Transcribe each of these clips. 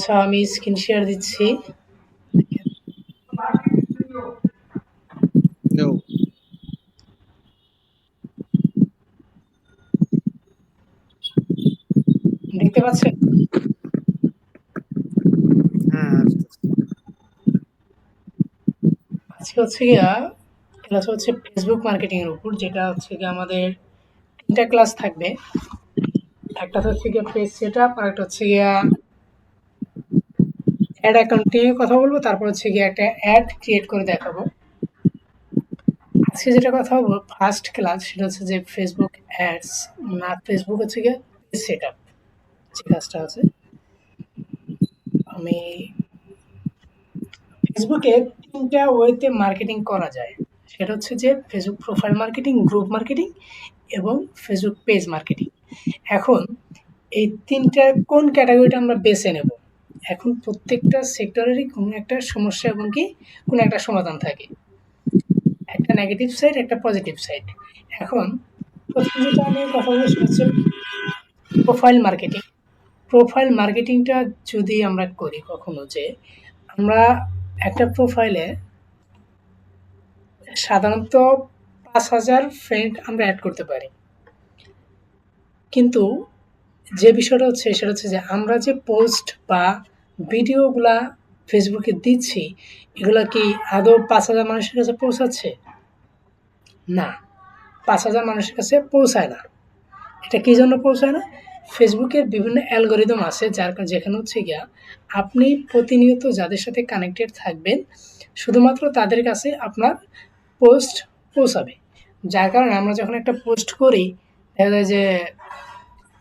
আচ্ছা, আমি screen share দিচ্ছি। No. দেখতে পাচ্ছেন? হ্যাঁ, আজকে হচ্ছে গিয়া ক্লাস হচ্ছে ফেসবুক মার্কেটিং এর উপর, যেটা হচ্ছে গিয়ে আমাদের ৩ টা ক্লাস থাকবে। একটা হচ্ছে গিয়া পেজ সেটআপ, আর একটা হচ্ছে গিয়া অ্যাড অ্যাকাউন্ট নিয়ে কথা বলবো, তারপর হচ্ছে গিয়ে একটা অ্যাড ক্রিয়েট করে দেখাবো। আজকে যেটা কথা বলবো ফার্স্ট ক্লাস, সেটা হচ্ছে যে ফেসবুক অ্যাডস, না ফেসবুক হচ্ছে গিয়ে পেজ সেটআপ যে কাজটা আছে। আমি ফেসবুকে ৩ টা ওয়েতে মার্কেটিং করা যায়। সেটা হচ্ছে যে Facebook profile marketing, group marketing এবং ফেসবুক পেজ মার্কেটিং। এখন এই ৩ টার কোন ক্যাটাগরিটা আমরা বেছে নেব? এখন প্রত্যেকটা সেক্টরেরই কোনো একটা সমস্যা এবং কি কোনো একটা সমাধান থাকে। একটা নেগেটিভ সাইড, একটা পজিটিভ সাইড। এখন ১ম যেটা আমি কথা বলবো সেটা হচ্ছে প্রোফাইল মার্কেটিং। প্রোফাইল মার্কেটিংটা যদি আমরা করি কখনো, যে আমরা একটা প্রোফাইলে সাধারণত ৫,০০০ ফ্রেন্ড আমরা এড করতে পারি। কিন্তু যে বিষয়টা হচ্ছে সেটা হচ্ছে যে আমরা যে পোস্ট বা ভিডিওগুলা ফেসবুকে দিচ্ছি, এগুলা কি আদৌ ৫,০০০ মানুষের কাছে পৌঁছাচ্ছে? না, ৫,০০০ মানুষের কাছে পৌঁছায় না। এটা কি জন্য পৌঁছায় না? ফেসবুকের বিভিন্ন অ্যালগরিদম আছে যেখানে হচ্ছে গিয়া আপনি প্রতিনিয়ত যাদের সাথে কানেক্টেড থাকবেন, শুধুমাত্র তাদের কাছে আপনার পোস্ট পৌঁছাবে। যার কারণে আমরা যখন একটা পোস্ট করি, দেখা যায় যে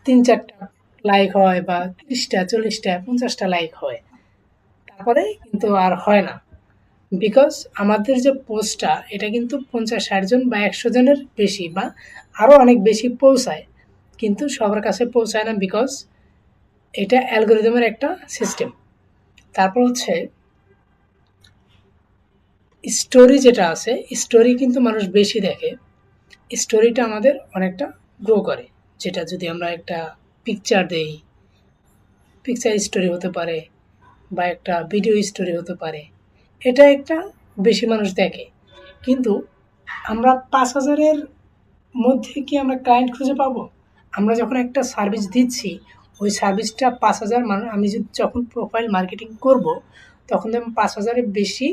৩-৪টা লাইক হয় বা ৩০টা, ৪০টা, ৫০টা লাইক হয়। তারপরে কিন্তু আর হয় না। বিকজ আমাদের যে পোস্টটা এটা কিন্তু ৫০-৬০ জন বা ১০০ জনের বেশি বা আরও অনেক বেশি পৌঁছায়। কিন্তু সবার কাছে পৌঁছায় না, বিকজ এটা অ্যালগরিদমের একটা সিস্টেম। তারপর হচ্ছে স্টোরি যেটা আছে, স্টোরি কিন্তু মানুষ বেশি দেখে। স্টোরিটা আমাদের অনেকটা গ্রো করে। যেটা যদি আমরা একটা পিকচার দেই, পিকচার স্টোরি হতে পারে বা একটা ভিডিও স্টোরি হতে পারে, এটা একটা বেশি মানুষ দেখে। কিন্তু আমরা ৫,০০০-এর মধ্যে কি আমরা ক্লায়েন্ট খুঁজে পাবো? আমরা যখন একটা সার্ভিস দিচ্ছি, ওই সার্ভিসটা ৫,০০০ মানুষ, আমি যখন প্রোফাইল মার্কেটিং করব, তখন আমি ৫,০০০-এর বেশি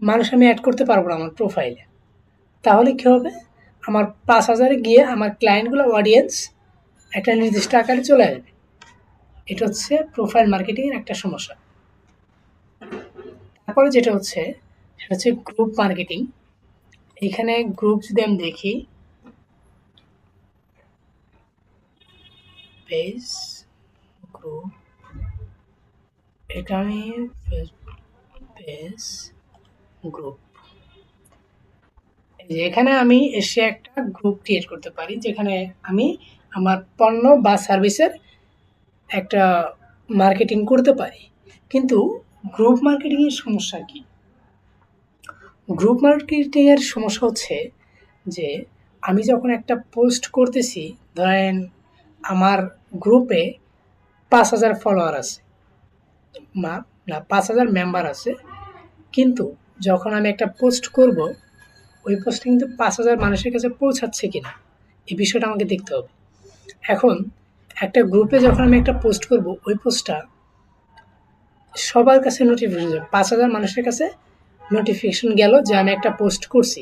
মানুষ আমি অ্যাড করতে পারবো না আমার প্রোফাইলে। তাহলে কী হবে? আমার ৫,০০০-এ গিয়ে আমার ক্লায়েন্টগুলো, অডিয়েন্স একটা নির্দিষ্ট আকারে চলে আসবে। এটা হচ্ছে প্রোফাইল মার্কেটিংয়ের একটা সমস্যা। তারপরে যেটা হচ্ছে সেটা হচ্ছে গ্রুপ মার্কেটিং। এখানে গ্রুপ যদি আমি দেখি, পেজ গ্রুপ, এটা আমি পেজ গ্রুপ, এখানে আমি এসে একটা গ্রুপ ক্রিয়েট করতে পারি, যেখানে আমি আমার পণ্য বা সার্ভিসের একটা মার্কেটিং করতে পারি। কিন্তু গ্রুপ মার্কেটিংয়ের সমস্যা কি? গ্রুপ মার্কেটিংয়ের সমস্যা হচ্ছে যে আমি যখন একটা পোস্ট করতেছি, ধরেন আমার গ্রুপে ৫,০০০ ফলোয়ার আছে, না, ৫,০০০ মেম্বার আছে। কিন্তু যখন আমি একটা পোস্ট করব, ওই পোস্টটা কিন্তু ৫,০০০ মানুষের কাছে পৌঁছাচ্ছে কিনা, এই বিষয়টা আমাকে দেখতে হবে। এখন একটা গ্রুপে যখন আমি একটা পোস্ট করব, ওই পোস্টটা সবার কাছে নোটিফিকেশন যাবে, ৫,০০০ মানুষের কাছে নোটিফিকেশন গেল যে আমি একটা পোস্ট করছি।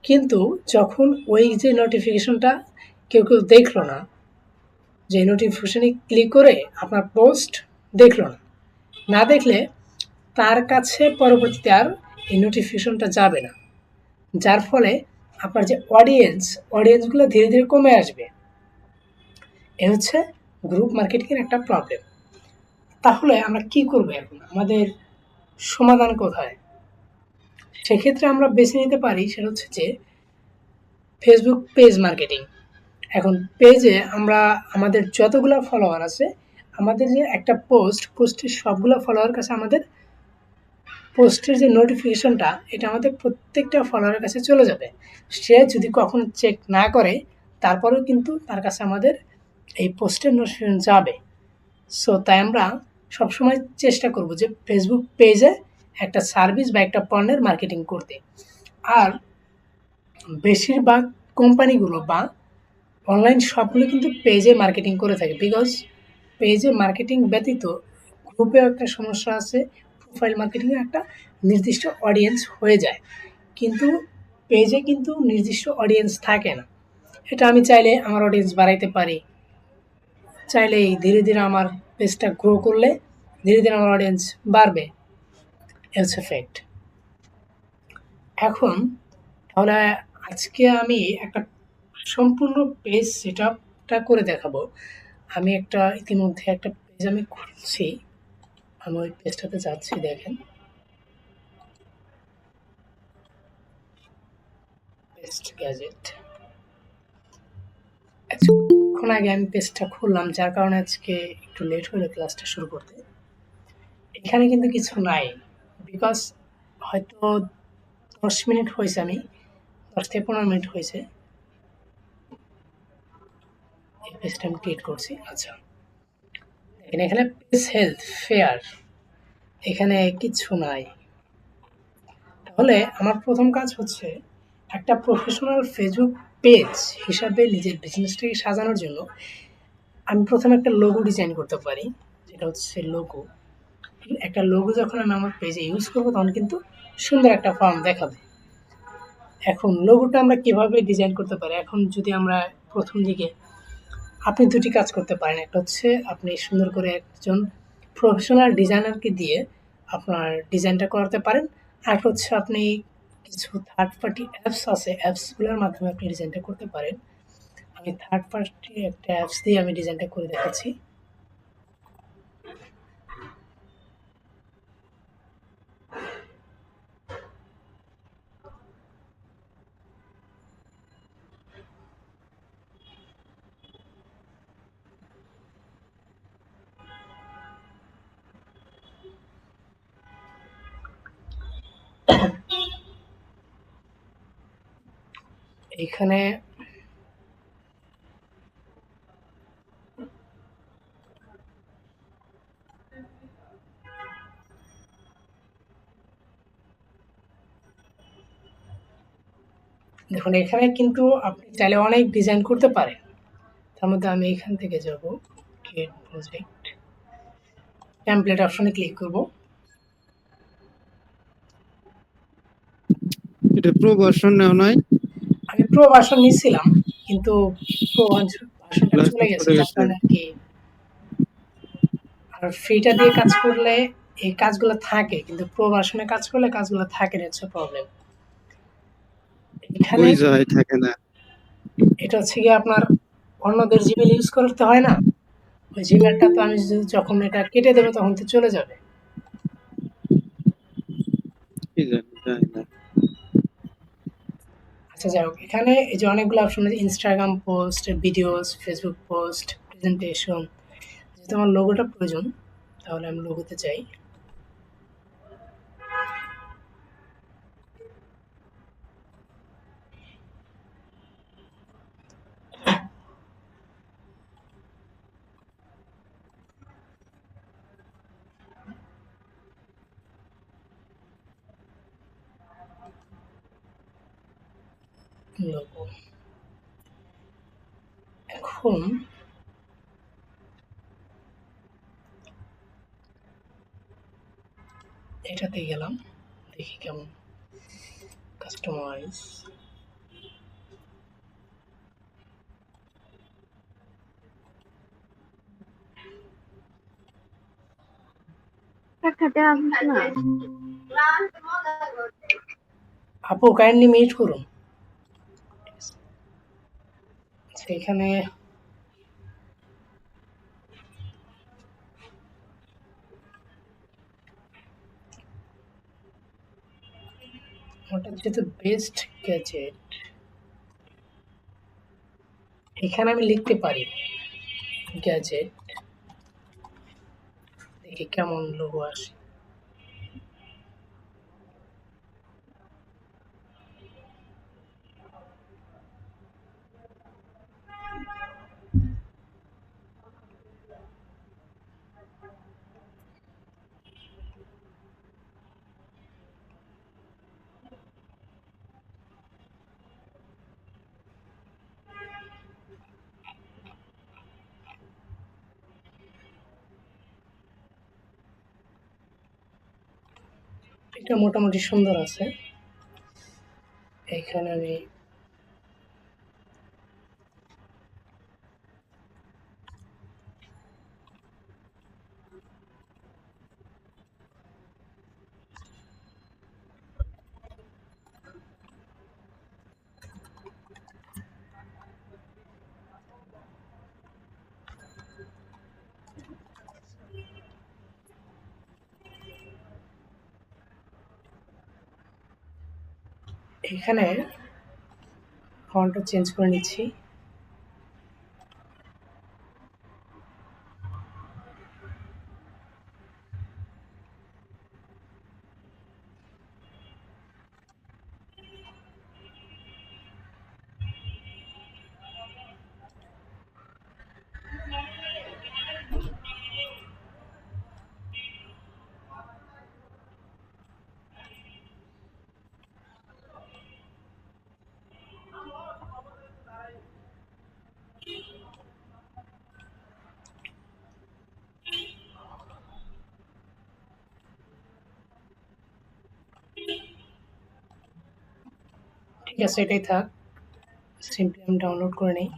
কিন্তু যখন ওই যে নোটিফিকেশনটা কেউ দেখলো না, যে নোটিফিকেশনে ক্লিক করে আপনার পোস্ট দেখলো না, না দেখলে তার কাছে পরবর্তীতে আর এই নোটিফিকেশনটা যাবে না। যার ফলে আপনার যে অডিয়েন্সগুলো ধীরে ধীরে কমে আসবে। এ হচ্ছে গ্রুপ মার্কেটিংয়ের একটা প্রবলেম। তাহলে আমরা কি করবো এখন? আমাদের সমাধান কোথায়? সেক্ষেত্রে আমরা বেছে নিতে পারি সেটা হচ্ছে যে ফেসবুক পেজ মার্কেটিং। এখন পেজে আমরা আমাদের যতগুলো ফলোয়ার আছে, আমাদের যে একটা পোস্টের সবগুলো ফলোয়ার কাছে আমাদের পোস্টের যে নোটিফিকেশনটা, এটা আমাদের প্রত্যেকটা ফলোয়ারের কাছে চলে যাবে। সে যদি কখনো চেক না করে, তারপরেও কিন্তু তার কাছে আমাদের এই পোস্টের নোটিফিকেশন যাবে। সো তাই আমরা সবসময় চেষ্টা করব যে ফেসবুক পেজে একটা সার্ভিস বা একটা পণ্যের মার্কেটিং করতে। আর বেশিরভাগ কোম্পানিগুলো বা অনলাইন শপগুলো কিন্তু পেজে মার্কেটিং করে থাকে, বিকজ পেজে মার্কেটিং ব্যতীত গ্রুপেও একটা সমস্যা আছে, প্রোফাইল মার্কেটিংয়ে একটা নির্দিষ্ট অডিয়েন্স হয়ে যায়, কিন্তু পেজে কিন্তু নির্দিষ্ট অডিয়েন্স থাকে না। এটা আমি চাইলে আমার অডিয়েন্স বাড়াইতে পারি, চাইলেই ধীরে ধীরে আমার পেজটা গ্রো করলে ধীরে ধীরে আমার অডিয়েন্স বাড়বে। It's a fact. এখন তাহলে আজকে আমি একটা সম্পূর্ণ পেজ সেটআপটা করে দেখাবো। আমি একটা ইতিমধ্যে একটা পেজ আমি খুলছি, আমি ওই পেজটাতে যাচ্ছি, দেখেন পেস্ট গ্যাজেট। কিছুক্ষণ আগে আমি পেজটা খুললাম, যার কারণে আজকে একটু লেট হলো ক্লাসটা শুরু করতে। এখানে কিন্তু কিছু নাই, বিকজ হয়তো 10 মিনিট হয়েছে, আমি 10 থেকে 15 মিনিট হয়েছে এই পেজটা আমি ক্রিয়েট করছি। আচ্ছা, দেখেন এখানে পেজ হেলথ ফেয়ার, এখানে কিছু নাই। তাহলে আমার প্রথম কাজ হচ্ছে একটা প্রফেশনাল ফেসবুক পেজ হিসাবে নিজের বিজনেসটাকে সাজানোর জন্য আমি প্রথমে একটা লোগো ডিজাইন করতে পারি, যেটা হচ্ছে লোগো। একটা লোগো যখন আমি আমার পেজে ইউজ করবো তখন কিন্তু সুন্দর একটা ফর্ম দেখাবে। এখন লোগোটা আমরা কিভাবে ডিজাইন করতে পারি? এখন যদি আমরা প্রথম দিকে আপনি দুটি কাজ করতে পারেন। একটা হচ্ছে আপনি সুন্দর করে একজন প্রফেশনাল ডিজাইনারকে দিয়ে আপনার ডিজাইনটা করাতে পারেন। আরেকটা হচ্ছে আপনি কিছু থার্ড পার্টি অ্যাপস আছে, অ্যাপসগুলোর মাধ্যমে আপনি ডিজাইনটা করতে পারেন। আমি থার্ড পার্টি একটা অ্যাপস দিয়ে আমি ডিজাইনটা করে দেখাচ্ছি। এইখানে দেখুন, এখানে কিন্তু আপনি চাইলে অনেক ডিজাইন করতে পারেন। তার মধ্যে আমি এখান থেকে যাব ক্রিয়েট প্রজেক্ট, টেমপ্লেট অপশনে ক্লিক করব। এটা প্রো ভার্সন নেওয়া নাই? আমি প্রো ভার্সন নিছিলাম, কিন্তু প্রো ভার্সনটা চলে লাইসেন্স গেছে, চলে যার গেছে। কারণে আর কি। আর ফ্রিটা দিয়ে কাজ করলে এই কাজগুলো থাকে, কিন্তু প্রো ভার্সনে কাজ করলে কাজগুলো থাকে না, হচ্ছে প্রবলেম। এখানে কই যায় থাকে না। এটা হচ্ছে গিয়ে আপনার অন্যদের জিমেল ইউজ করতে হয় না, ওই জিমেলটা তো আমি যখন এটা কেটে দেবো তখন তো চলে যাবে। কি জানি, যায় না। আচ্ছা যাই হোক, এখানে এই যে অনেকগুলো অপশন আছে, Instagram post, videos, Facebook post, presentation. যেহেতু আমার লোগোটা প্রয়োজন, তাহলে আমি লোগোতে চাই। লোগো এখন এটাতে গেলাম, দেখি কেমন কাস্টমাইজ। আপু কাইন্ডলি মিট করুন। আচ্ছা, এখানে ওটা যেহেতু বেস্ট গ্যাজেট, এখানে আমি লিখতে পারি গ্যাজেট, দেখি কেমন লোগো আসে। এটা মোটামুটি সুন্দর আছে। এখানে আমি এখানে ফন্টটা চেঞ্জ করে নিচ্ছি। ঠিক আছে, এটাই থাক। সিম্পলি আমি ডাউনলোড করে নিই।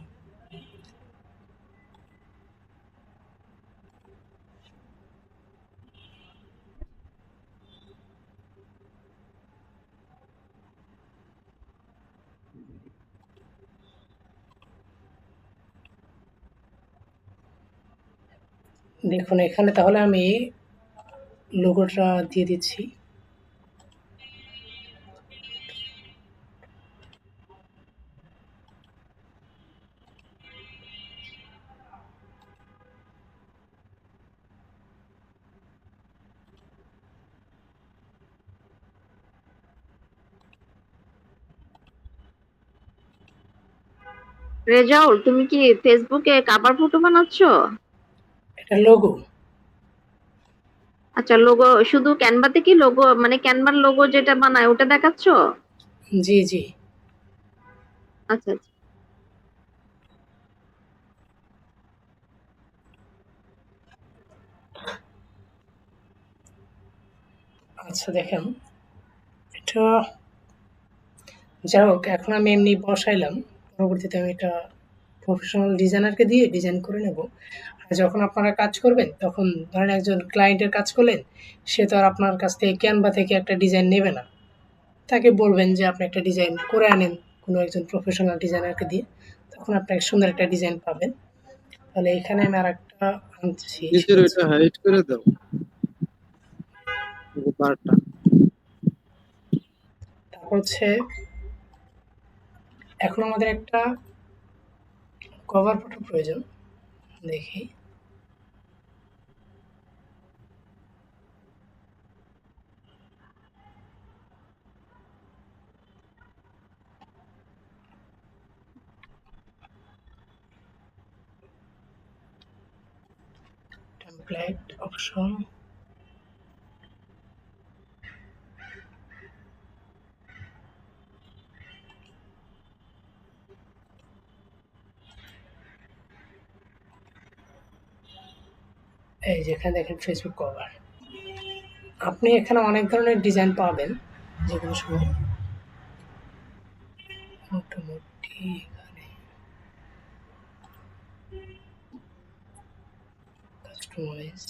দেখুন এখানে তাহলে আমি লোগোটা দিয়ে দিচ্ছি। রেজাউল, তুমি কি ফেসবুকে কাভার ফটো বানাচ্ছো? এটা লোগো। আচ্ছা, লোগো শুধু ক্যানভাতে কি লোগো, মানে ক্যানভার লোগো যেটা বানায় ওটা দেখাচ্ছো? জি, জি। আচ্ছা আচ্ছা। আচ্ছা দেখেন, এটা যাই হোক, এখন আমি এমনি বসাইলাম। পরবর্তীতে আমি এটা প্রফেশনাল ডিজাইনারকে দিয়ে ডিজাইন করে নেব। আর যখন আপনারা কাজ করবেন, তখন ধরেন একজন ক্লায়েন্টের কাজ করলেন, সে তো আর আপনার কাছ থেকে ক্যানভা থেকে একটা ডিজাইন নেবে না। তাকে বলবেন যে আপনি একটা ডিজাইন করে আনেন কোনো একজন প্রফেশনাল ডিজাইনারকে দিয়ে। তখন আপনি এক সুন্দর একটা ডিজাইন পাবেন। তাহলে এখানে আমি আরেকটা আনছি, নিচের সেটা হচ্ছে ওইটা হাইড করে দাও, বারটা। তারপর হচ্ছে এখন আমাদের একটা কভার ফটো প্রয়োজন। দেখি। Template option. এই যেখানে দেখেন ফেসবুক কভার। আপনি এখানে অনেক ধরনের ডিজাইন পাবেন, যেগুলো সময় মোটামুটি এখানে কাস্টমাইজ।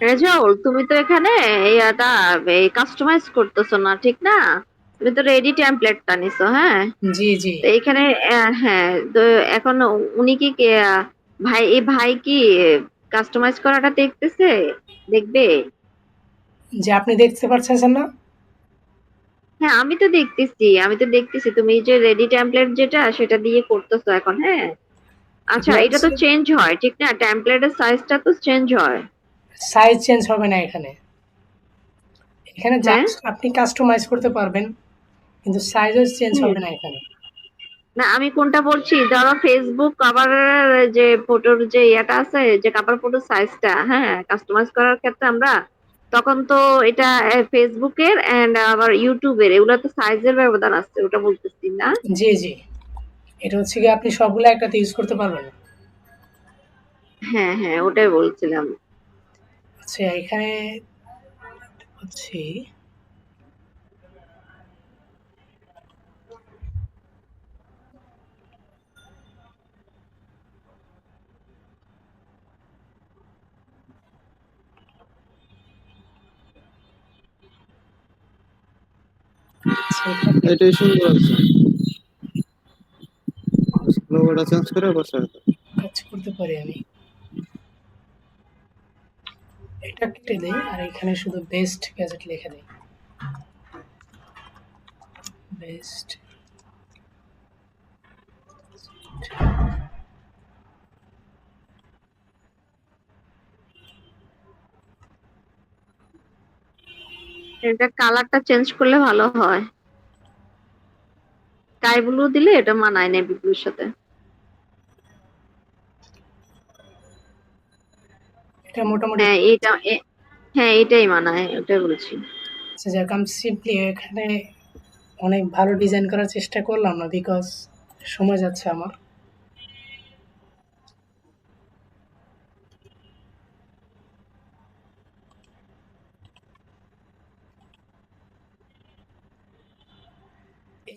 রেজাউল, তুমি তো এখানে ইয়াটা এই কাস্টমাইজ করতেছো না, ঠিক না? তুমি তো রেডি টেমপ্লেটটা নিছো, হ্যাঁ? জি, জি। তো এখানে হ্যাঁ, তো এখন উনি কি ভাই কি কাস্টমাইজ করাটা দেখবে? যে আপনি দেখতে পারছেন না? হ্যাঁ, আমি তো দেখতেছি তুমি যে রেডি টেমপ্লেট যেটা সেটা দিয়ে করতেছো এখন, হ্যাঁ? আচ্ছা, এগুলো এটা তো হচ্ছে চেঞ্জ হয়, ঠিক না? টেমপ্লেটের সাইজটা তো চেঞ্জ হয়। সাইজ চেঞ্জ হবে না এখানে। এখানে হ্যাঁ? জাস্ট আপনি কাস্টমাইজ করতে পারবেন, কিন্তু সাইজও চেঞ্জ হুম। হবে না এখানে। না, আমি কোনটা বলছি, ধরো ফেসবুক কভারের যে ফটোর যে ইয়েটা আছে, যে কাপড় ফটোর সাইজটা, হ্যাঁ, কাস্টমাইজ করার ক্ষেত্রে আমরা তখন তো এটা ফেসবুকের এন্ড আবার ইউটিউবের এগুলো তো সাইজের ব্যবধান আছে, ওটা বলতেছি না। জি, জি। এটা হচ্ছে গিয়ে আপনি সবগুলো একটাতে ইউজ করতে পারবেন না। হ্যাঁ হ্যাঁ, ওটাই বলছিলাম। আচ্ছা, এখানে হচ্ছে আচ্ছা, এখানে এটাই সুন্দর আছে, লোগোটা চেঞ্জ করে বসায় দাও। কাজ করতে পারি আমি। এটা কেটে দেই আর এখানে শুধু বেস্ট গ্যাজেট লিখে দেই। বেস্ট। এটা কালারটা চেঞ্জ করলে ভালো হয়, স্কাই ব্লু দিলে এটা মানায় নেভি ব্লুর সাথে। এটা মোটামুটি হ্যাঁ হ্যাঁ এটাই মানায়, ওটাই বলছি। আচ্ছা, যাক আমি সিম্পলি এখানে অনেক ভালো ডিজাইন করার চেষ্টা করলাম না, বিকজ সময় যাচ্ছে আমার।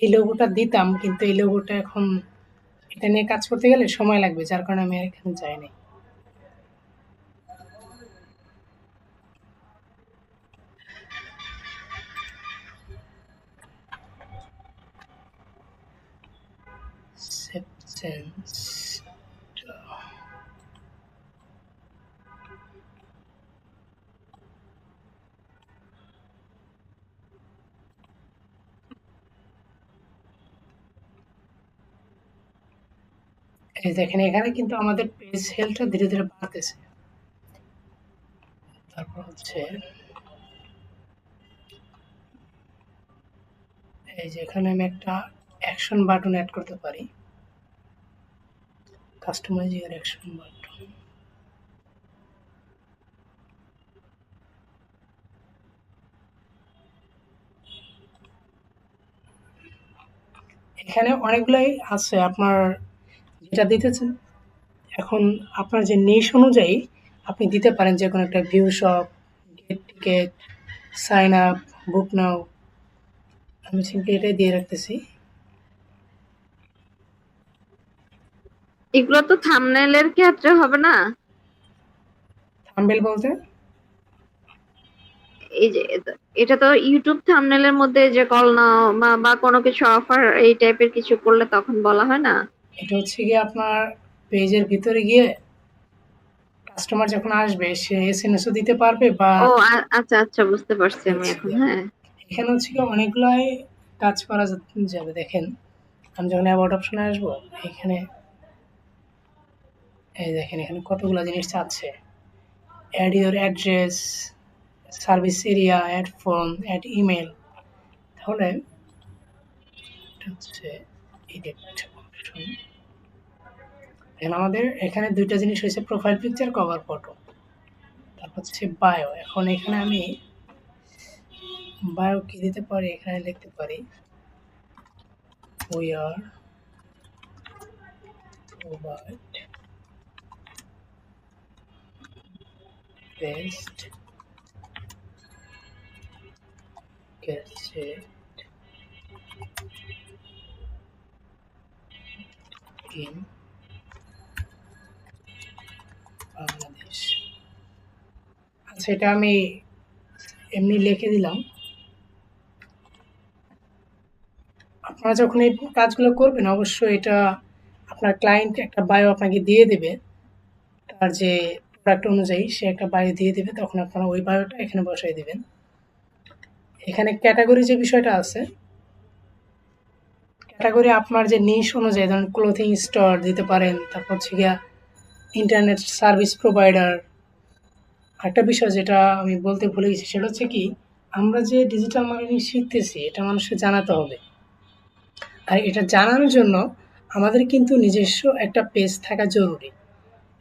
এই লোগোটা দিতাম, কিন্তু এই লোগোটা এখন এটা নিয়ে কাজ করতে গেলে সময় লাগবে, যার কারণে আমি আর এখানে যাইনি। Acceptance. এই দেখেন, এখানে কিন্তু আমাদের পেজ হেলথটা ধীরে ধীরে বাড়তেছে। তারপর হচ্ছে এই যে এখানে আমি একটা অ্যাকশন বাটন অ্যাড করতে পারি। কাস্টমাইজ ইয়ার অ্যাকশন বাটন। এখানে অনেকগুলাই আছে আপনার যেটা দিতেছেন। এখন আপনার যে নিশ অনুযায়ী আপনি দিতে পারেন যে কোনো একটা view shop, get ticket, sign up, book now. আমি সিম্পলি এটাই দিয়ে রাখতেছি। এগুলো তো থাম্বনেইলের ক্ষেত্রে হবে না? থাম্বনেল বলতে এই যে এটা তো ইউটিউব থাম্বনেইলের মধ্যে যে কল নাও বা কোনো কিছু অফার এই টাইপের কিছু করলে তখন বলা হয় না? এটা হচ্ছে গিয়ে আপনার পেজের ভিতরে গিয়ে কাস্টমার যখন আসবে সে এসএমএসও দিতে পারবে বা ও আচ্ছা আচ্ছা, বুঝতে পারছি আমি হচ্ছে এখন। গিয়ে হ্যাঁ এখানে হচ্ছে গিয়ে অনেকগুলাই কাজ করা যাবে। দেখেন, আমি যখন অ্যাবাউট অপশনে আসবো, এখানে এই দেখেন এখানে কতগুলো জিনিস চাচ্ছে। Add your address, service area, add phone, add email. তাহলে এটা হচ্ছে এডিট অপশন। এখন আমাদের এখানে দুইটা জিনিস হয়েছে, প্রোফাইল পিকচার, কভার ফটো। তারপর হচ্ছে বায়ো। এখন এখানে আমি বায়ো কি দিতে পারি, এখানে লিখতে পারি we are provide best gadget in Bangladesh. আচ্ছা, এটা আমি এমনি লিখে দিলাম। আপনারা যখন এই কাজগুলো করবেন অবশ্যই এটা আপনার ক্লায়েন্ট একটা বায়ো আপনাকে দিয়ে দেবে। তার যে প্রোডাক্ট অনুযায়ী সে একটা বায়ো দিয়ে দেবে, তখন আপনারা ওই বায়োটা এখানে বসাই দিবেন। এখানে ক্যাটাগরি যে বিষয়টা আছে, ক্যাটাগরি আপনার যে নিশ অনুযায়ী, ধরেন ক্লোথিং স্টোর দিতে পারেন। তারপর হচ্ছে গিয়া ইন্টারনেট সার্ভিস প্রোভাইডার। একটা বিষয় যেটা আমি বলতে ভুলে গেছি, সেটা হচ্ছে কি, আমরা যে ডিজিটাল মার্কেটিং শিখতেছি এটা মানুষকে জানাতে হবে। আর এটা জানানোর জন্য আমাদের কিন্তু নিজস্ব একটা পেজ থাকা জরুরি।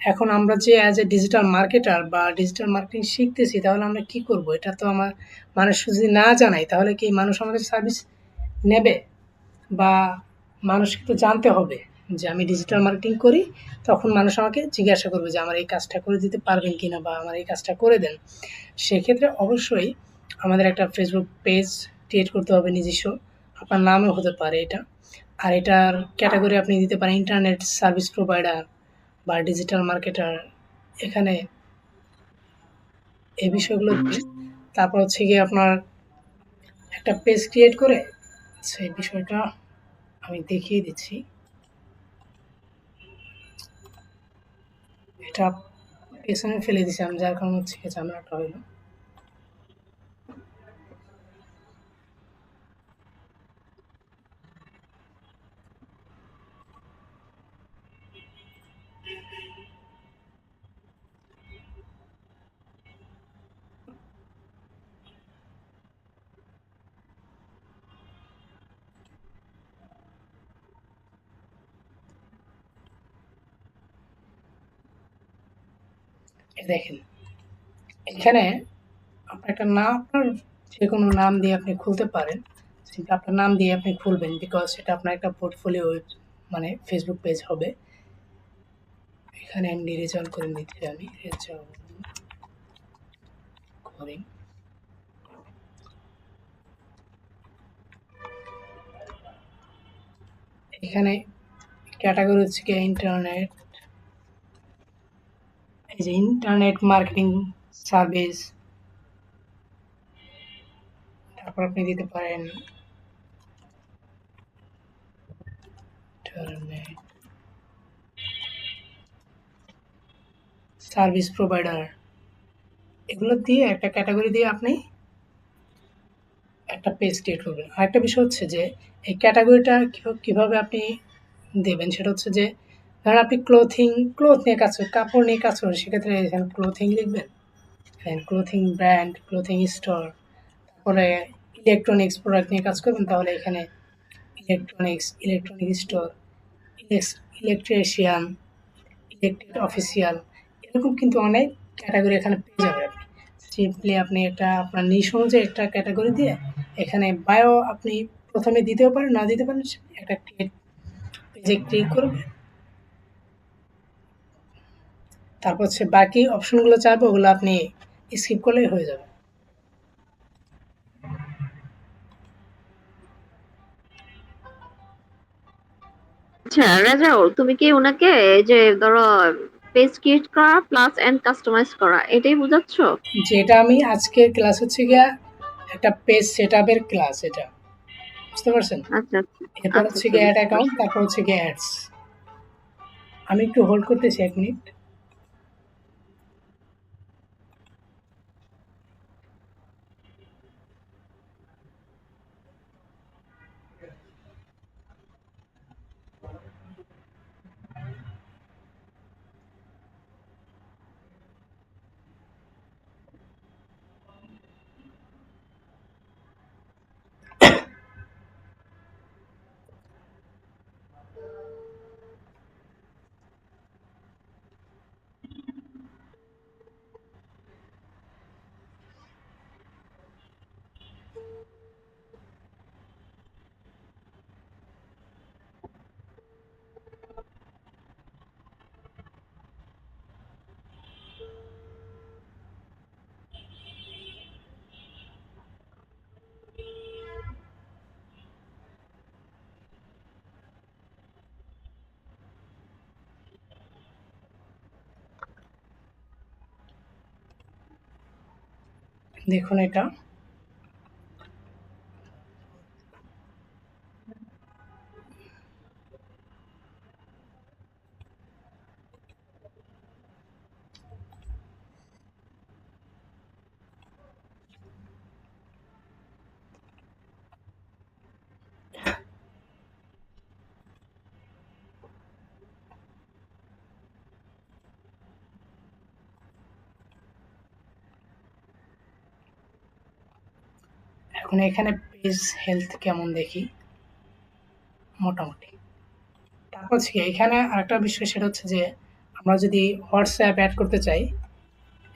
এখন আমরা যে অ্যাজ এ ডিজিটাল মার্কেটার বা ডিজিটাল মার্কেটিং শিখতেছি, তাহলে আমরা কি করব? এটা তো আমার মানুষ যদি না জানাই, তাহলে কি মানুষ আমাদের সার্ভিস নেবে? বা মানুষকে তো জানতে হবে যে আমি ডিজিটাল মার্কেটিং করি। তখন মানুষ আমাকে জিজ্ঞাসা করবে যে আমার এই কাজটা করে দিতে পারবেন কিনা, বা আমার এই কাজটা করে দেন। সেক্ষেত্রে অবশ্যই আমাদের একটা ফেসবুক পেজ ক্রিয়েট করতে হবে নিজস্ব। আপনার নামও হতে পারে এটা। আর এটার ক্যাটাগরি আপনি দিতে পারেন ইন্টারনেট সার্ভিস প্রোভাইডার বা ডিজিটাল মার্কেটার। এখানে এই বিষয়গুলো দিয়ে তারপর হচ্ছে গিয়ে আপনার একটা পেজ ক্রিয়েট করে সেই বিষয়টা আমি দেখিয়ে দিচ্ছি। এটা পেছনে ফেলে দিয়েছিলাম, যার কারণে হচ্ছে গিয়ে ঝামেলাটা হইলো। এই দেখেন, এখানে আপনার একটা নাম, আপনার যে কোনো নাম দিয়ে আপনি খুলতে পারেন। সিম্পলি আপনার নাম দিয়ে আপনি খুলবেন, বিকজ এটা আপনার একটা পোর্টফোলিও মানে ফেসবুক পেজ হবে। এখানে আমি রেজাল্ট করে নিচ্ছি, আমি রেজাল্ট করি। এখানে ক্যাটাগরি হচ্ছে কি ইন্টারনেট, এই যে ইন্টারনেট মার্কেটিং সার্ভিস। তারপর আপনি দিতে পারেন ইন্টারনেট সার্ভিস প্রোভাইডার। এগুলো দিয়ে একটা ক্যাটাগরি দিয়ে আপনি একটা পেজ ক্রিয়েট করবেন। আরেকটা বিষয় হচ্ছে যে এই ক্যাটাগরিটা কিভাবে আপনি দেবেন, সেটা হচ্ছে যে ধরেন আপনি ক্লথ নিয়ে কাজ করেন, কাপড় নিয়ে কাজ করেন, সেক্ষেত্রে এখানে ক্লোথিং লিখবেন। Clothing brand, clothing store. তারপরে ইলেকট্রনিক্স প্রোডাক্ট নিয়ে কাজ করবেন, তাহলে এখানে electronic store, electrician, electric official. এরকম কিন্তু অনেক ক্যাটাগরি এখানে পেয়ে যাবেন আপনি। সিম্পলি আপনি একটা আপনার নিশ অনুযায়ী একটা ক্যাটাগরি দিয়ে এখানে বায়ো আপনি প্রথমে দিতেও পারেন, না দিতে পারেন, একটা পেজে ক্লিক করবে। তারপর হচ্ছে বাকি অপশনগুলো চাইবে, ওগুলো আপনি স্কিপ করলেই হয়ে যাবে। আচ্ছা রাজাউল, তুমি কি ওনাকে এই যে ধরো পেজ ক্রিয়েট করা প্লাস এন্ড কাস্টমাইজ করা এটাই বুঝাচ্ছ? যেটা আমি আজকের ক্লাস হচ্ছে গিয়া একটা পেজ সেট আপের ক্লাস এটা, বুঝতে পারছেন? আচ্ছা এরপর আচ্ছা হচ্ছে আচ্ছা, গিয়ে অ্যাড বুঝতে অ্যাকাউন্ট, পারছি। তারপর হচ্ছে গিয়ে অ্যাডস। আমি একটু হোল্ড করতেছি 1 মিনিট। দেখুন এটা এখন এখানে পেজ হেলথ কেমন দেখি, মোটামুটি তারপর হচ্ছে কি এখানে আরেকটা বিষয় সেটা হচ্ছে যে আমরা যদি হোয়াটসঅ্যাপ অ্যাড করতে চাই,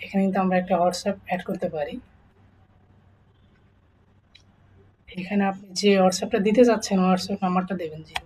এখানে কিন্তু আমরা একটা হোয়াটসঅ্যাপ অ্যাড করতে পারি। এখানে আপনি যে হোয়াটসঅ্যাপটা দিতে চাচ্ছেন হোয়াটসঅ্যাপ নাম্বারটা দেবেন 01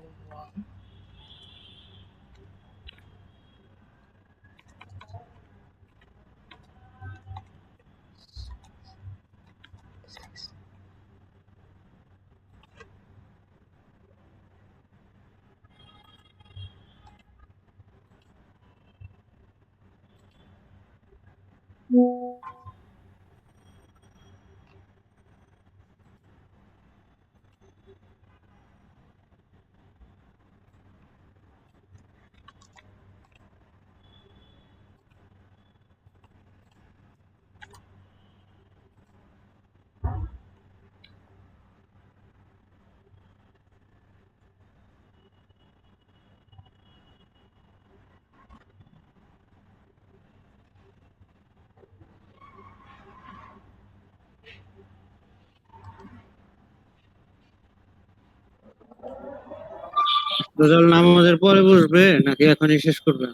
রেজাল্ট নামাজের পরে বসবে নাকি এখনই শেষ করবে?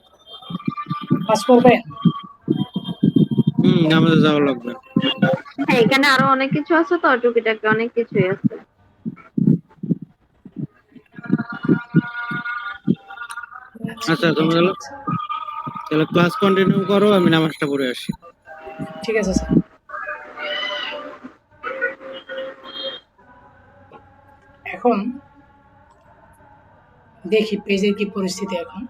কাজ করবেন। নামাজে যাওয়া লাগবে। হ্যাঁ, এখানে আরো অনেক কিছু আছে তো, টুকিটাকি অনেক কিছুই আছে। আচ্ছা তুমি তাহলে ক্লাস কন্টিনিউ করো, আমি নামাজটা পড়ে আসি। ঠিক আছে স্যার। এখন দেখি পেজের কি পরিস্থিতি এখন।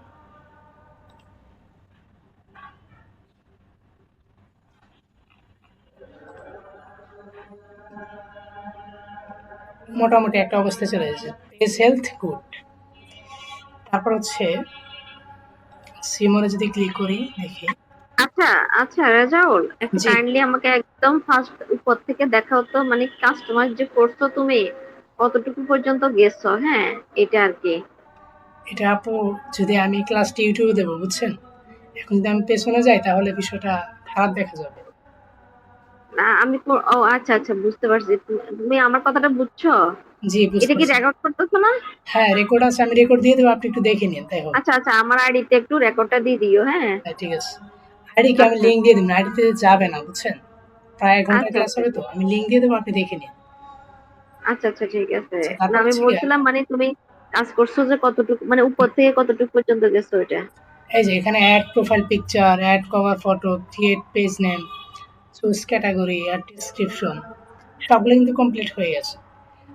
মোটামুটি একটা অবস্থায় চলে এসেছে। Page health good. তারপর হচ্ছে সিমনে যদি ক্লিক করি দেখি। আচ্ছা আচ্ছা রেজাউল, একটু জি, কাইন্ডলি আমাকে একদম ফার্স্ট উপর থেকে দেখাও তো, মানে কাস্টমার যে করছো তুমি কতটুকু পর্যন্ত গেছো। হ্যাঁ, এটা আর কি। এটা আপু যদি আমি ক্লাসটি ইউটিউবে দেবো বুঝছেন। এখন যদি আমি পেছনে যাই তাহলে বিষয়টা খারাপ দেখা যাবে। না আমি ও আচ্ছা আচ্ছা, বুঝতে পারছি। তুমি আমার কথাটা বুঝছো? জি, বুঝতে এটা কি পারছি। রেকর্ড করতেছো না? হ্যাঁ, রেকর্ড আছে, আমি রেকর্ড দিয়ে দেবো, আপনি একটু দেখে নিন তাই হোক। আচ্ছা আচ্ছা, আমার আইডিতে একটু রেকর্ডটা দিয়ে দিও। হ্যাঁ, হ্যাঁ, ঠিক আছে। আইডিকে আমি আচ্ছা লিঙ্ক দিয়ে দিন, আইডিতে যাবে না বুঝছেন। প্রায় 1 ঘন্টার আচ্ছা ক্লাস আচ্ছা হবে তো আমি লিঙ্ক দিয়ে দেবো, আপনি দেখে নিন। আচ্ছা আচ্ছা, ঠিক আছে। আচ্ছা, না তারপর আমি হচ্ছে গিয়ে বলছিলাম মানে তুমি কাজ করছো যে কতটুকু, মানে উপর থেকে কতটুকু পর্যন্ত গেছো এটা। এই যে এখানে add profile picture, add cover photo, create page name, choose category, add description, সবগুলো কিন্তু কমপ্লিট হয়ে গেছে।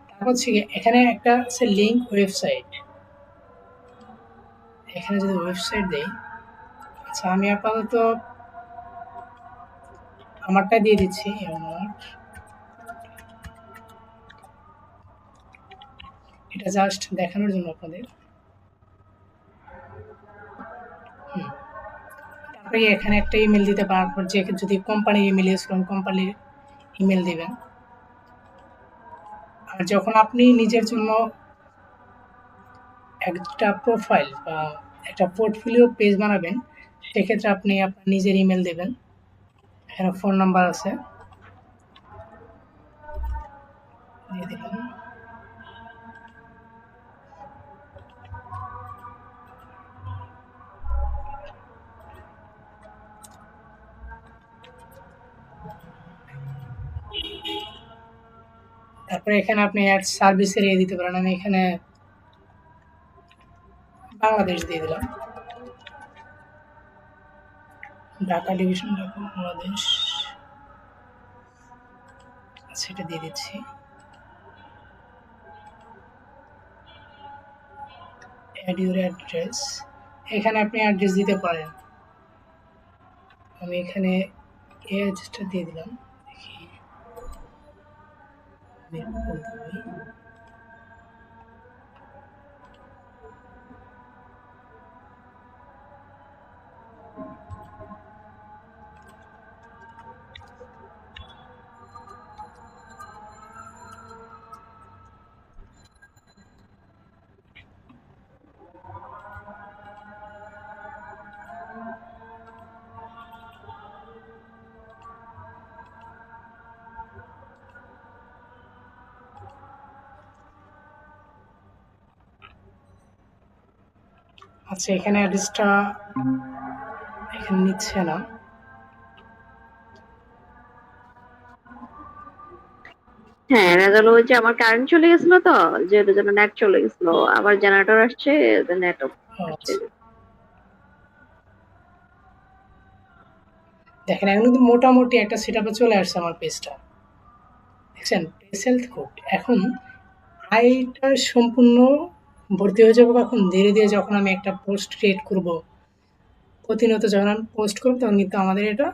তারপর হচ্ছে গিয়ে এখানে একটা আছে লিঙ্ক ওয়েবসাইট। এখানে যদি ওয়েবসাইট দেই, আচ্ছা আমি আপাতত আমারটা দিয়ে দিচ্ছি। আমার এটা জাস্ট দেখানোর জন্য আপনাদের। হুম। তারপরে এখানে একটা ইমেল দিতে পারার, যে যদি কোম্পানির ইমেল ইউজ করেন কোম্পানির ইমেল দিবেন। আর যখন আপনি নিজের জন্য একটা প্রোফাইল বা একটা পোর্টফোলিও পেজ বানাবেন, সেক্ষেত্রে আপনি আপনার নিজের ইমেল দেবেন। এখানে ফোন নাম্বার আছে, দিয়ে দিলাম। তারপরে এখানে আপনি অ্যাড সার্ভিসের ইয়ে দিতে পারেন। আমি এখানে বাংলাদেশ দিয়ে দিলাম, ঢাকা ডিভিশন, ঢাকা বাংলাদেশ। সেটা দিয়ে দিচ্ছি। অ্যাড ইউর অ্যাড্রেস, এখানে আপনি অ্যাড্রেস দিতে পারেন। আমি এখানে এই অ্যাড্রেসটা দিয়ে দিলাম। দেখি মিরপুর 2। আচ্ছা, এখানে অ্যাড্রেসটা এখানে নিচ্ছে না। হ্যাঁ, রেজাল্ট ওই যে আমার কারেন্ট চলে গেছিল তো, যে এটার জন্য নেট চলে গেছিল, আবার জেনারেটর আসছে, নেট ও আসছে। আচ্ছা, দেখেন এখন কিন্তু মোটামুটি একটা সেটআপে চলে আসছে আমার পেজটা। দেখছেন, পেজ হেলথ কোড। এখন আইটা সম্পূর্ণ ভর্তি হয়ে যাবে কখন? ধীরে ধীরে যখন আমি একটা পোস্ট ক্রিয়েট করব, প্রতিনিয়ত যখন আমি পোস্ট করব, তখন কিন্তু আমাদের এটা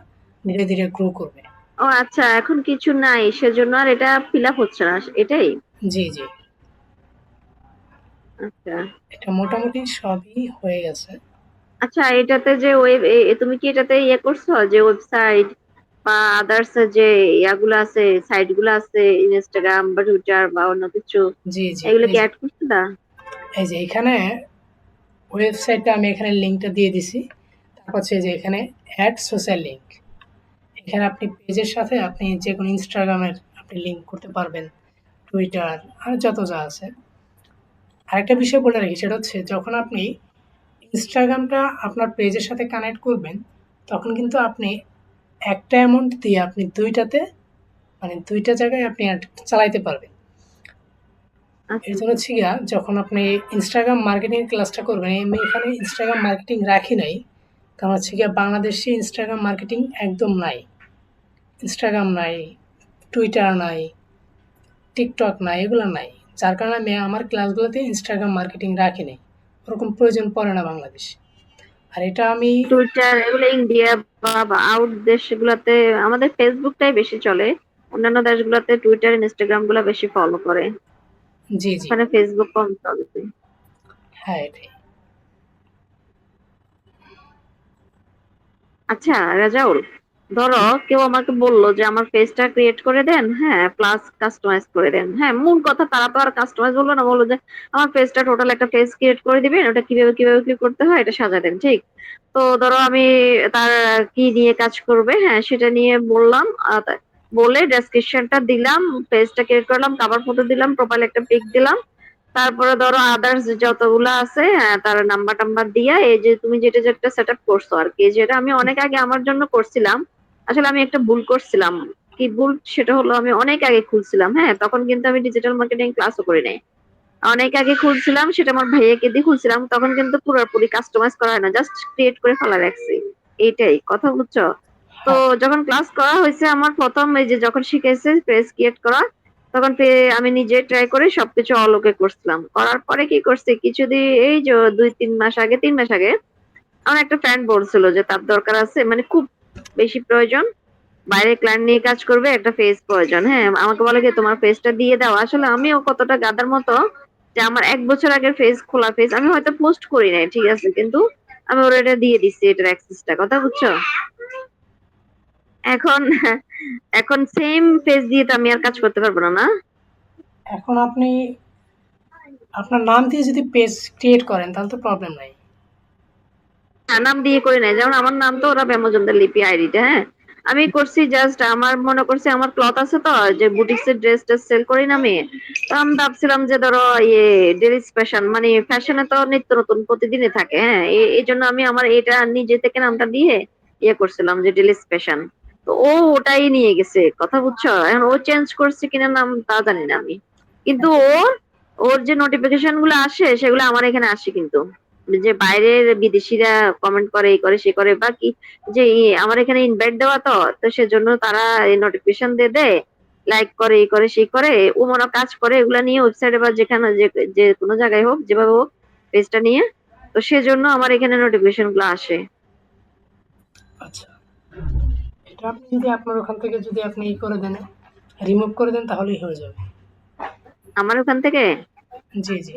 ধীরে ধীরে গ্রো করবে। ও আচ্ছা, এখন কিছু নাই সেজন্য আর এটা ফিল আপ হচ্ছে না, এটাই? জি জি, আচ্ছা এটা মোটামুটি সবই হয়ে গেছে। আচ্ছা, এটাতে যে তুমি কি এটাতে ইয়ে করছো, যে ওয়েবসাইট বা আদার্স যে ইয়াগুলো আছে, সাইট গুলো আছে, ইনস্টাগ্রাম বা টুইটার বা অন্য কিছু, জি জি, এগুলো এই কি যে অ্যাড করছো না? এই যে এখানে ওয়েবসাইটটা আমি এখানে লিঙ্কটা দিয়ে দিছি। তারপর হচ্ছে যে এখানে অ্যাড সোশ্যাল লিঙ্ক। এখানে আপনি পেজের সাথে আপনি যে কোনো ইনস্টাগ্রামের আপনি লিঙ্ক করতে পারবেন, টুইটার আর যত যা আছে। আরেকটা বিষয় বলে রাখি, সেটা হচ্ছে যখন আপনি ইনস্টাগ্রামটা আপনার পেজের সাথে কানেক্ট করবেন, তখন কিন্তু আপনি একটা অ্যামাউন্ট দিয়ে আপনি ২ টাতে মানে ২ টা জায়গায় আপনি অ্যাড চালাইতে পারবেন। আচ্ছা এজন্য হচ্ছে গিয়া যখন আপনি ইনস্টাগ্রাম মার্কেটিং এর ক্লাসটা করবেন, আমি এখানে ইনস্টাগ্রাম মার্কেটিং রাখি নাই। কারণ হচ্ছে গিয়া বাংলাদেশে ইনস্টাগ্রাম মার্কেটিং একদম নাই। ইনস্টাগ্রাম নাই, টুইটার নাই, টিকটক নাই, এগুলো নাই। যার কারণে আমি আমার ক্লাসগুলোতে ইনস্টাগ্রাম মার্কেটিং রাখি নাই। ওরকম প্রয়োজন পড়ে না বাংলাদেশে। আর এটা আমি টুইটার এগুলো ইন্ডিয়া বা আউট দেশগুলোতে, আমাদের ফেসবুকটাই বেশি চলে। অন্যান্য দেশগুলোতে টুইটার ইনস্টাগ্রাম গুলা বেশি ফলো করে, জি, জি। ওখানে ফেসবুক কম চলে। হ্যাঁ, এটাই। আচ্ছা রাজাউল, ধরো কেউ আমাকে বললো যে আমার পেজটা ক্রিয়েট করে দেন, হ্যাঁ, প্লাস কাস্টমাইজ করে দেন। হ্যাঁ, মূল কথা তারা তো আর কাস্টমাইজ বললো না, বললো যে আমার পেজটা টোটাল একটা পেজ ক্রিয়েট করে দিবেন, ওটা কিভাবে কিভাবে কি করতে হয় এটা সাজা দেন, ঠিক? তো ধরো আমি তার কি নিয়ে কাজ করবে, হ্যাঁ সেটা নিয়ে বললাম, বলে ডেসক্রিপশনটা দিলাম, পেজটা ক্রিয়েট করলাম, কভার ফটো দিলাম, প্রোফাইল একটা পিক দিলাম, তারপরে ধরো আদার্স যতগুলা আছে, হ্যাঁ, তার নাম্বার টাম্বার দিয়া, এই যে তুমি যেটা যেটা সেট আপ করছো আর কি, যেটা আমি অনেক আগে আমার জন্য করছিলাম। আসলে আমি একটা ভুল করছিলাম। কি ভুল সেটা হলো, আমি অনেক আগে খুলছিলাম, হ্যাঁ, তখন কিন্তু আমি ডিজিটাল মার্কেটিং ক্লাসও করি নাই। অনেক আগে খুলছিলাম, সেটা আমার ভাইয়াকে দিয়ে খুলছিলাম, তখন কিন্তু পুরোপুরি কাস্টমাইজ করা হয় না, জাস্ট ক্রিয়েট করে ফেলা রাখছি। এইটাই কথা, বুঝছো? তো হ্যাঁ, যখন ক্লাস করা হয়েছে আমার প্রথম, এই যে যখন শিখেছে পেজ ক্রিয়েট করা, তখন আমি নিজে ট্রাই করে সবকিছু অলোকে করছিলাম। করার পরে কি করছে, কিছুদিন এই যে ২-৩ মাস আগে, ৩ মাস আগে, আমার একটা ফ্রেন্ড বলছিল যে তার দরকার আছে, মানে খুব বেশি প্রয়োজন, বাইরে ক্লায়েন্ট নিয়ে কাজ করবে, একটা ফেজ প্রয়োজন। হ্যাঁ, আমাকে বলে যে তোমার ফেজটা দিয়ে দাও। আসলে আমিও কতটা গাধার মতো, যে আমার ১ বছর আগের ফেজ, খোলা ফেজ আমি হয়তো পোস্ট করি নাই, ঠিক আছে, কিন্তু আমি ওর এটা দিয়ে দিচ্ছি, এটার অ্যাক্সেসটা, কথা বুঝছো? এখন এখন সেম ফেজ দিয়ে তো আমি আর কাজ করতে পারবো না, না? এখন আপনি আপনার নাম দিয়ে যদি পেজ ক্রিয়েট করেন তাহলে তো প্রবলেম নাই। নাম দিয়ে করি নাই, যেমন আমার নাম তো ওরা মজুমদার লিপি আইডিটা, হ্যাঁ, আমি করছি জাস্ট আমার মনে করছি আমার ক্লথ আছে তো, যে বুটিক্স এর ড্রেস টেস সেল করি না আমি। তো আমি ভাবছিলাম যে ধরো ইয়ে ডেলি ফ্যাশন, মানে ফ্যাশনে তো নিত্য নতুন প্রতিদিনই থাকে, হ্যাঁ, এই জন্য আমি আমার এটা নিজে থেকে নামটা দিয়ে ইয়ে করছিলাম যে ডেলি ফ্যাশন। তো ও ওটাই নিয়ে গেছে, কথা বুঝছো? এখন ও চেঞ্জ করছে কিনা নাম তা জানি না আমি, কিন্তু ওর যে নোটিফিকেশন গুলো আসে সেগুলো আমার এখানে আসে, কিন্তু যে বাইরের বিদেশিরা কমেন্ট করে, এই করে সে করে, বা কি, যে আমার এখানে ইনভাইট দেওয়া তো, তো সেজন্য তারা এই নোটিফিকেশন দিয়ে দেয়, লাইক করে, এই করে সেই করে, ও মনে হয় কাজ করে এগুলা নিয়ে ওয়েবসাইটে বা যেখানে যে যে কোনো জায়গায় হোক, যেভাবে হোক, পেজটা নিয়ে। তো সেজন্য আমার এখানে নোটিফিকেশন গুলো আসে। আচ্ছা, এটা আপনি যদি আপনার ওখান থেকে যদি আপনি ই করে দেন, রিমুভ করে দেন তাহলেই হয়ে যাবে। আমার ওখান থেকে, জি, জি।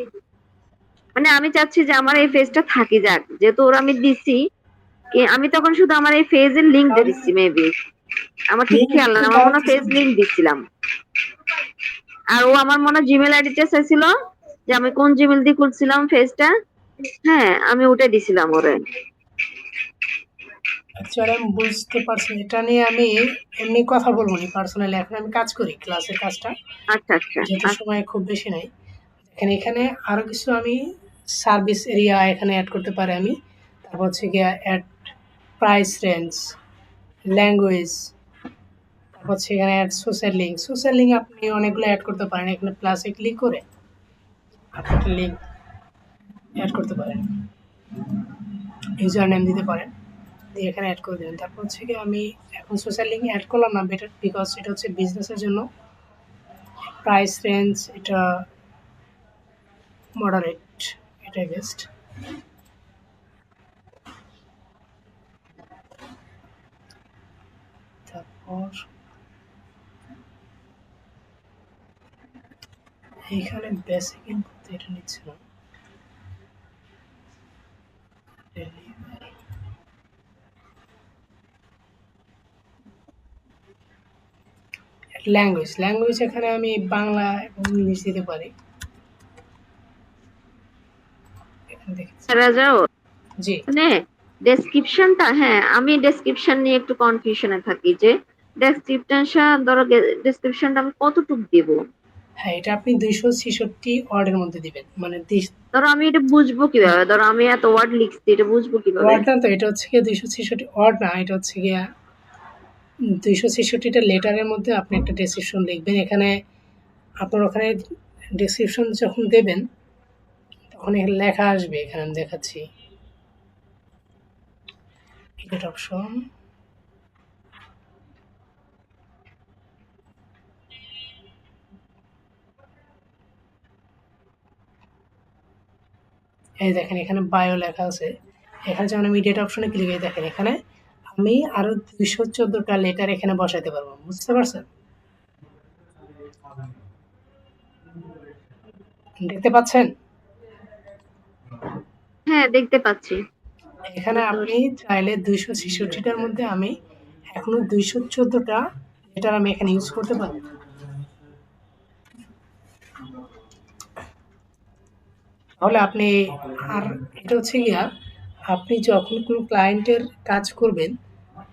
মানে আমি চাচ্ছি যে আমার এই পেজটা থাকি যাক, যেহেতু ওরা আমি দিছি, আমি তখন শুধু আমার এই পেজের লিঙ্কটা তাহলে দিচ্ছি মেবি, আমার ঠিক লিঙ্ক খেয়াল না, আমার বা মনে হয় কিছু পেজ লিঙ্ক দিচ্ছিলাম। আর ও আমার মনে হয় জিমেল আইডিটা চাইছিল, যে আমি কোন জিমেল দিয়ে খুলছিলাম পেজটা, হ্যাঁ, আমি ওটাই দিছিলাম ওরে। অ্যাকচুয়ালি আমি বুঝতে পারছি। এটা নিয়ে আমি এমনি কথা বলব নি পার্সোনালি। এখন আমি কাজ করি, ক্লাসের কাজটা। আচ্ছা আচ্ছা যেহেতু আচ্ছা সময় খুব বেশি নাই। দেখেন এখানে আরো কিছু আমি সার্ভিস এরিয়া এখানে অ্যাড করতে পারি আমি। তারপর হচ্ছে গিয়ে অ্যাড প্রাইস রেঞ্জ, ল্যাঙ্গুয়েজ, তারপর হচ্ছে এখানে add social link. Social link আপনি অনেকগুলো অ্যাড করতে পারেন। এখানে প্লাসে ক্লিক করে আপনি একটা লিঙ্ক অ্যাড করতে পারেন, ইউজার নেম দিতে পারেন, দিয়ে এখানে অ্যাড করে দেবেন। তারপর হচ্ছে গিয়ে আমি এখন সোশ্যাল লিঙ্ক অ্যাড করলাম না, বেটার, বিকজ এটা হচ্ছে বিজনেসের জন্য। প্রাইস রেঞ্জ এটা মডারেট, এটাই বেস্ট। তারপর এইখানে বেসিক ইনপুট এটা নিচ্ছে না, ল্যাঙ্গুয়েজ এখানে আমি বাংলা এবং ইংলিশ দিতে পারি। এখানে দেখি। রাজাও জি, মানে ডেসক্রিপশনটা, হ্যাঁ আমি ডেসক্রিপশন নিয়ে একটু কনফিউশনে থাকি যে ডেসক্রিপশনটা আমি কতটুকু দেব। হ্যাঁ, এটা আপনি 266 ওয়ার্ডের মধ্যে দিবেন, মানে ধরো আমি এটা বুঝবো কিভাবে, ধরো আমি এত ওয়ার্ড লিখছি, এটা বুঝবো কিভাবে? ওয়ার্ড না তো, এটা হচ্ছে গিয়ে 266 ওয়ার্ড না, এটা হচ্ছে গিয়ে 266টা লেটারের মধ্যে আপনি একটা ডেসক্রিপশন লিখবেন। এখানে আপনার ওখানে ডেসক্রিপশন যখন দেবেন তখন এখানে লেখা আসবে, এখানে আমি দেখাচ্ছি, এডিট অপশন, এই দেখেন এখানে বায়ো লেখা আছে। এখানে যেমন আমি এডিট অপশনে ক্লিক করে দেখেন এখানে আমি আরো 214টা লেটার এখানে বসাইতে পারবো, বুঝতে পারছেন? দেখতে পাচ্ছেন? হ্যাঁ দেখতে পাচ্ছি। এখানে আপনি চাইলে 266টার মধ্যে আমি এখনো 214টা লেটার আমি এখানে ইউজ করতে পারবো। তাহলে আপনি, আর এটা হচ্ছে গিয়া আপনি যখন কোনো ক্লায়েন্টের কাজ করবেন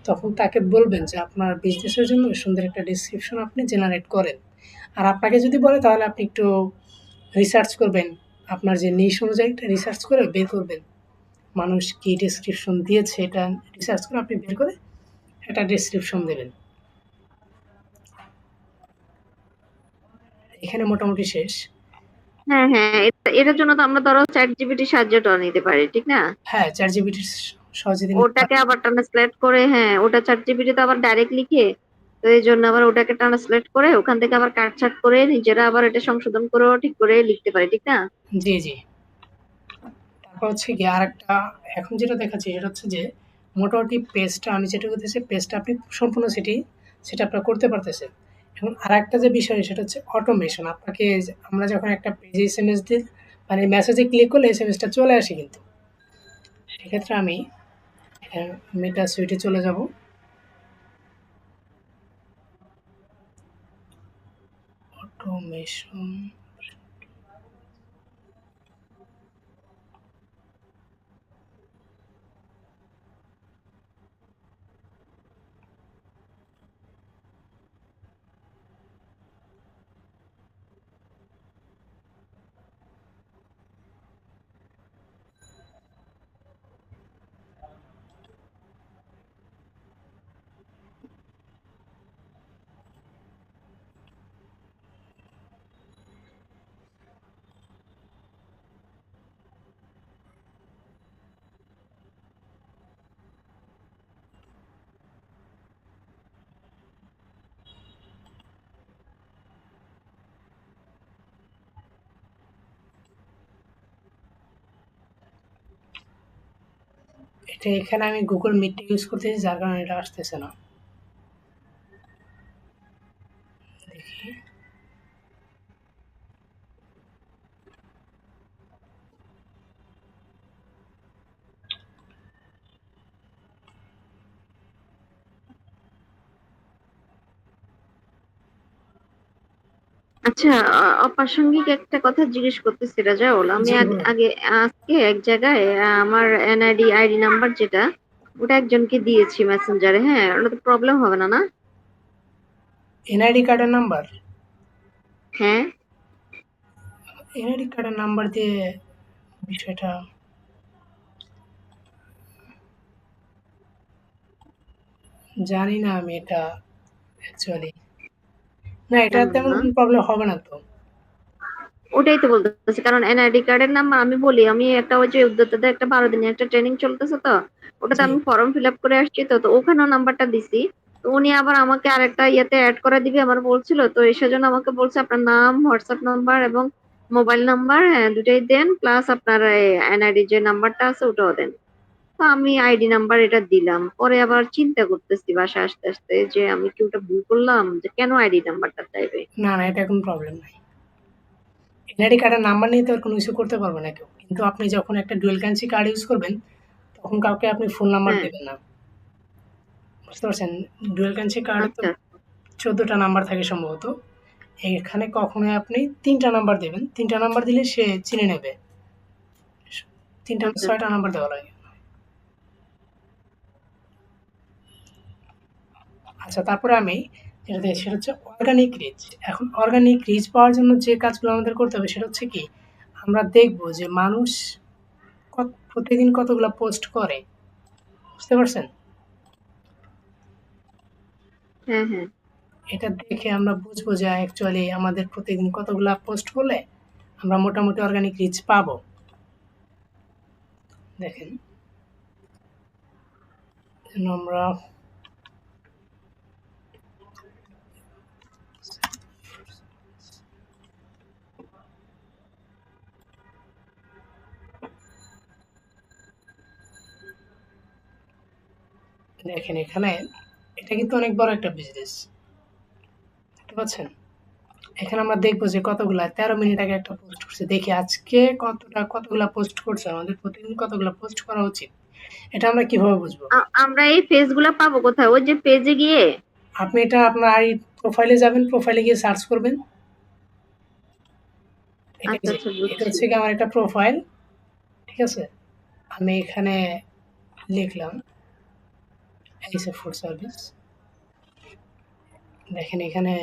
তখন তাকে বলবেন যে আপনার বিজনেসের জন্য সুন্দর একটা ডেসক্রিপশন আপনি জেনারেট করেন। আর আপনাকে যদি বলে তাহলে আপনি একটু রিসার্চ করবেন, আপনার যে নিশ অনুযায়ী একটা রিসার্চ করে বের করবেন মানুষ কি ডেসক্রিপশন দিয়েছে, এটা রিসার্চ করে আপনি বের করে একটা ডেসক্রিপশন দেবেন। এখানে মোটামুটি শেষ। হ্যাঁ হ্যাঁ, এটার জন্য তো আমরা ধরো চ্যাট জিপিটির সাহায্যটা নিতে পারি, ঠিক না? হ্যাঁ, চ্যাট জিপিটি সহজে দিন। ওটাকে আবার ট্রান্সলেট করে, হ্যাঁ ওটা চ্যাট জিপিটি তো আবার ডাইরেক্ট লিখে, তো এই জন্য আবার ওটাকে ট্রান্সলেট করে ওখান থেকে আবার কাটছাট করে নিজেরা আবার এটা সংশোধন করেও ঠিক করে লিখতে পারি, ঠিক না? জি জি। তারপর হচ্ছে গিয়ে আরেকটা, এখন যেটা দেখাচ্ছি সেটা হচ্ছে যে মোটামুটি পেজটা আমি যেটা করতেছি, পেজটা আপনি সম্পূর্ণ সেটা আপনার করতে পারতেছেন। এখন আরেকটা যে বিষয় সেটা হচ্ছে অটোমেশন। আপনাকে আমরা যখন একটা পেজে এসএমএস দিই, মানে মেসেজে ক্লিক করলে এসএমএসটা চলে আসে, কিন্তু সেক্ষেত্রে আমি মেটা সুইটে চলে যাব। অটোমেশন, এটা এখানে আমি গুগল মিটটা ইউজ করতেছি যার কারণে এটা আসতেছে না। দেখি, আচ্ছা, অপ্রাসঙ্গিক একটা কথা জিজ্ঞেস করতেছি রাজাউল, আমি জি বলুন। আগে আজকে এক জায়গায় আমার এনআইডি আইডি নাম্বার যেটা, ওটা একজনকে দিয়েছি মেসেঞ্জারে, হ্যাঁ ওটা তো প্রবলেম হবে না, না? এনআইডি কার্ডের নাম্বার, হ্যাঁ। এনআইডি কার্ডের নাম্বার দিয়ে বিষয়টা জানি না আমি এটা অ্যাকচুয়ালি। না, এটা জানেন তেমন না? কোনো প্রবলেম হবে না তো। ওটাই তো বলতেছি, কারণ এনআইডি কার্ডের নাম্বার আমি বলি, আমি একটা ওই যে উদ্যোক্তাদের একটা 12 দিনের একটা ট্রেনিং চলতেছে, তো ওটাতে জি। আমি ফর্ম ফিল আপ করে আসছি, তো ওখানেও নাম্বারটা দিছি। তো উনি আবার আমাকে আরেকটা ইয়েতে অ্যাড করে দিবি আমার বলছিল, তো এই সেজন্য আমাকে বলছে আপনার নাম, হোয়াটসঅ্যাপ নাম্বার এবং মোবাইল নাম্বার, হ্যাঁ দুটাই দেন, প্লাস আপনার এনআইডি যে নাম্বারটা আছে ওটাও দেন। তো আমি আইডি নাম্বার এটা দিলাম, পরে আবার চিন্তা করতেছি বাসায় আসতে আসতে যে আমি কি ওটা ভুল করলাম, যে কেন আইডি নাম্বারটা চাইবে। না, না, এটা কোনো প্রবলেম নাই। এনআইডি কার্ডের নাম্বার নিয়ে তো আর কোনো কিছু করতে পারবে না কেউ। কিন্তু আপনি যখন একটা ডুয়াল কারেন্সি কার্ড ইউজ করবেন, তখন কাউকে আপনি ফোন নাম্বার হ্যাঁ। দেবেন না। বুঝতে পারছেন? ডুয়াল কারেন্সি কার্ডে তো আচ্ছা। 14টা নাম্বার থাকে সম্ভবত। এখানে কখনোই আপনি 3টা নাম্বার দেবেন। 3টা নাম্বার দিলে সে চিনে নেবে। 3টা না আচ্ছা। 6টা নাম্বার দেওয়া লাগে। আচ্ছা, তারপরে আমি যেটা দেখি সেটা হচ্ছে অর্গানিক রিচ। এখন অর্গানিক রিচ পাওয়ার জন্য যে কাজগুলো আমাদের করতে হবে সেটা হচ্ছে কি, আমরা দেখব যে মানুষ প্রতিদিন কতগুলা পোস্ট করে। বুঝতে পারছেন? হ্যাঁ, হ্যাঁ। এটা দেখে আমরা বুঝবো যে অ্যাকচুয়ালি আমাদের প্রতিদিন কতগুলা পোস্ট করলে আমরা মোটামুটি অর্গানিক রিচ পাবো। দেখেন, আমরা দেখেন এখানে এটা কিন্তু অনেক বড় একটা বিজনেস। বুঝতে পারছেন? এখানে আমরা দেখবো যে কতগুলা 13 মিনিট আগে একটা পোস্ট করছে। দেখি আজকে কতগুলা পোস্ট করছে। আমাদের প্রতিদিন কতগুলা পোস্ট করা উচিত। এটা আমরা কিভাবে বুঝবো? আমরা এই পেজ গুলা পাবো কোথায়? ওই যে পেজে গিয়ে? আপনি এটা আপনার প্রোফাইলে যাবেন, প্রোফাইলে গিয়ে সার্চ করবেন। এটা আচ্ছা, যে আচ্ছা, এটা বুঝছি। হচ্ছে গিয়ে আমার একটা প্রোফাইল। ঠিক আছে? আমি এখানে লিখলাম এইসব ফুড সার্ভিস। দেখেন এখানে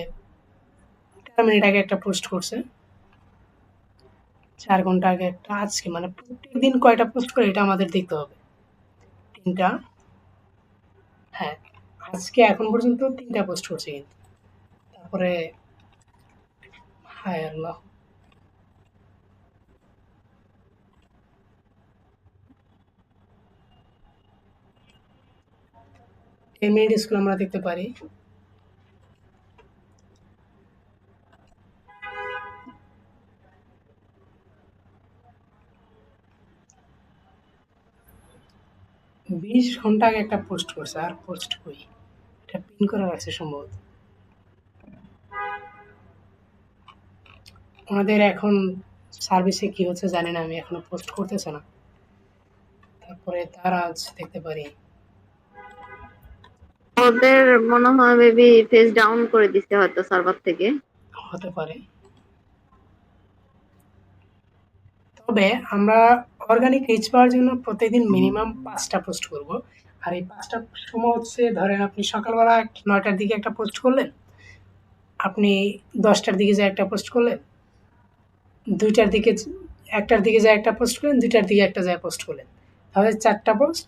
13 মিনিট আগে একটা পোস্ট করছে। 4 ঘন্টা আগে একটা, আজকে মানে প্রত্যেকদিন কয়টা পোস্ট করে এটা আমাদের দেখতে হবে। 3টা। হ্যাঁ, আজকে এখন পর্যন্ত 3টা পোস্ট করছে কিন্তু। তারপরে হায় আল্লাহ! মিনিট স্কুল আমরা দেখতে পারি। বিশ ঘন্টা আগে একটা পোস্ট করছে, আর পোস্ট কই? এটা পিন করে রাখছে সম্ভবত। ওনাদের এখন সার্ভিসে কি হচ্ছে জানি না, আমি এখনো পোস্ট করতেছে না। তারপরে তার আজ দেখতে পারি। ওদের মনে হয় মেবি পেজ ডাউন করে দিচ্ছে হয়তো সার্ভার থেকে। হতে পারে। তবে আমরা অর্গানিক রিচ পাওয়ার জন্য প্রতিদিন মিনিমাম 5টা পোস্ট করব। আর এই 5টা সময় হচ্ছে, ধরেন আপনি সকালবেলা 9টার দিকে একটা পোস্ট করলেন, আপনি 10টার দিকে যেয়ে একটা পোস্ট করলেন, 2টার দিকে 1টার দিকে যেয়ে একটা পোস্ট করলেন, 2টার দিকে একটা যেয়ে পোস্ট করলেন। তাহলে 4টা পোস্ট,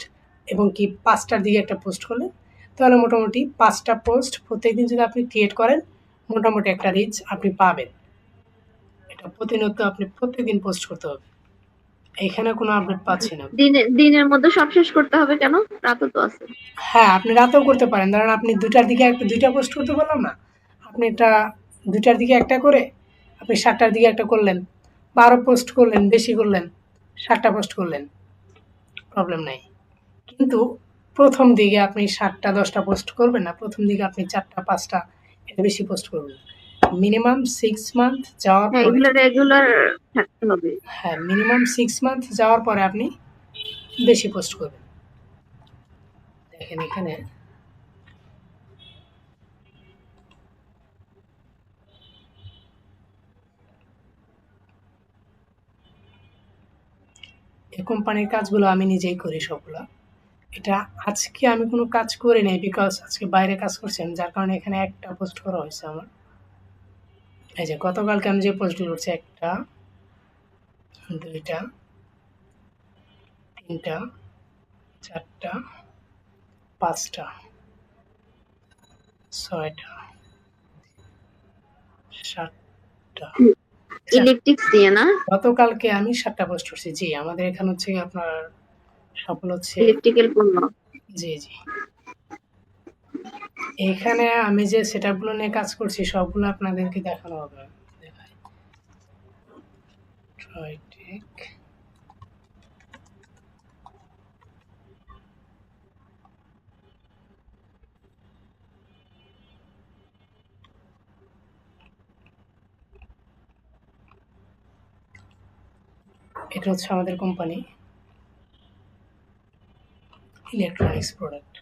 এবং কি 5টার দিকে একটা পোস্ট করলেন। তাহলে মোটামুটি 5টা পোস্ট প্রত্যেকদিন যদি আপনি ক্রিয়েট করেন, মোটামুটি একটা রিচ আপনি পাবেন। এটা প্রতিনিয়ত আপনি প্রত্যেকদিন পোস্ট করতে হবে। এখানে কোনো আপডেট পাচ্ছি না। দিনের মধ্যে সব শেষ করতে হবে কেন? রাতও তো আছে। হ্যাঁ, আপনি রাতেও করতে পারেন। ধরেন আপনি 2টার দিকে 2টা পোস্ট করতে পারলাম না। আপনি এটা 2টার দিকে একটা করে আপনি 7টার দিকে একটা করলেন। বা আরও পোস্ট করলেন, বেশি করলেন। 7টা পোস্ট করলেন। প্রবলেম নাই। কিন্তু ১ম দিকে আপনি 7টা 10টা পোস্ট করবেন না। ১ম দিকে আপনি 4টা 5টা এর বেশি পোস্ট করবেন না। মিনিমাম 6 মান্থ যাওয়ার হ্যাঁ, পরে, এগুলো রেগুলার থাকতে হবে। হ্যাঁ, মিনিমাম 6 মান্থ যাওয়ার পরে আপনি বেশি পোস্ট করবেন। দেখেন এখানে এই কোম্পানির কাজগুলো আমি নিজেই করি সবগুলা। এটা আজকে আমি কোনো কাজ করি নাই, বিকজ আজকে বাইরে কাজ করছি আমি, যার কারণে এখানে একটা পোস্ট করা হয়েছে আমার। এই যে গতকালকে আমি যে পোস্টগুলো করছি, 1টা, 2টা, 3টা 4টা 5টা 6টা 7টা। আচ্ছা, ইলেকট্রিক্স দিয়ে না? গতকালকে আমি 7টা পোস্ট করছি। জি, আমাদের এখানে হচ্ছে গিয়ে আপনার সফল হচ্ছে। ইলেকট্রিক্যাল পণ্য। জি, জি। এখানে আমি যে সেটআপ গুলো নিয়ে কাজ করছি সবগুলো আপনাদেরকে দেখানো হবে। দেখাই। ট্রাইটেক। এটা হচ্ছে আমাদের কোম্পানি ইলেকট্রনিক্স প্রোডাক্ট।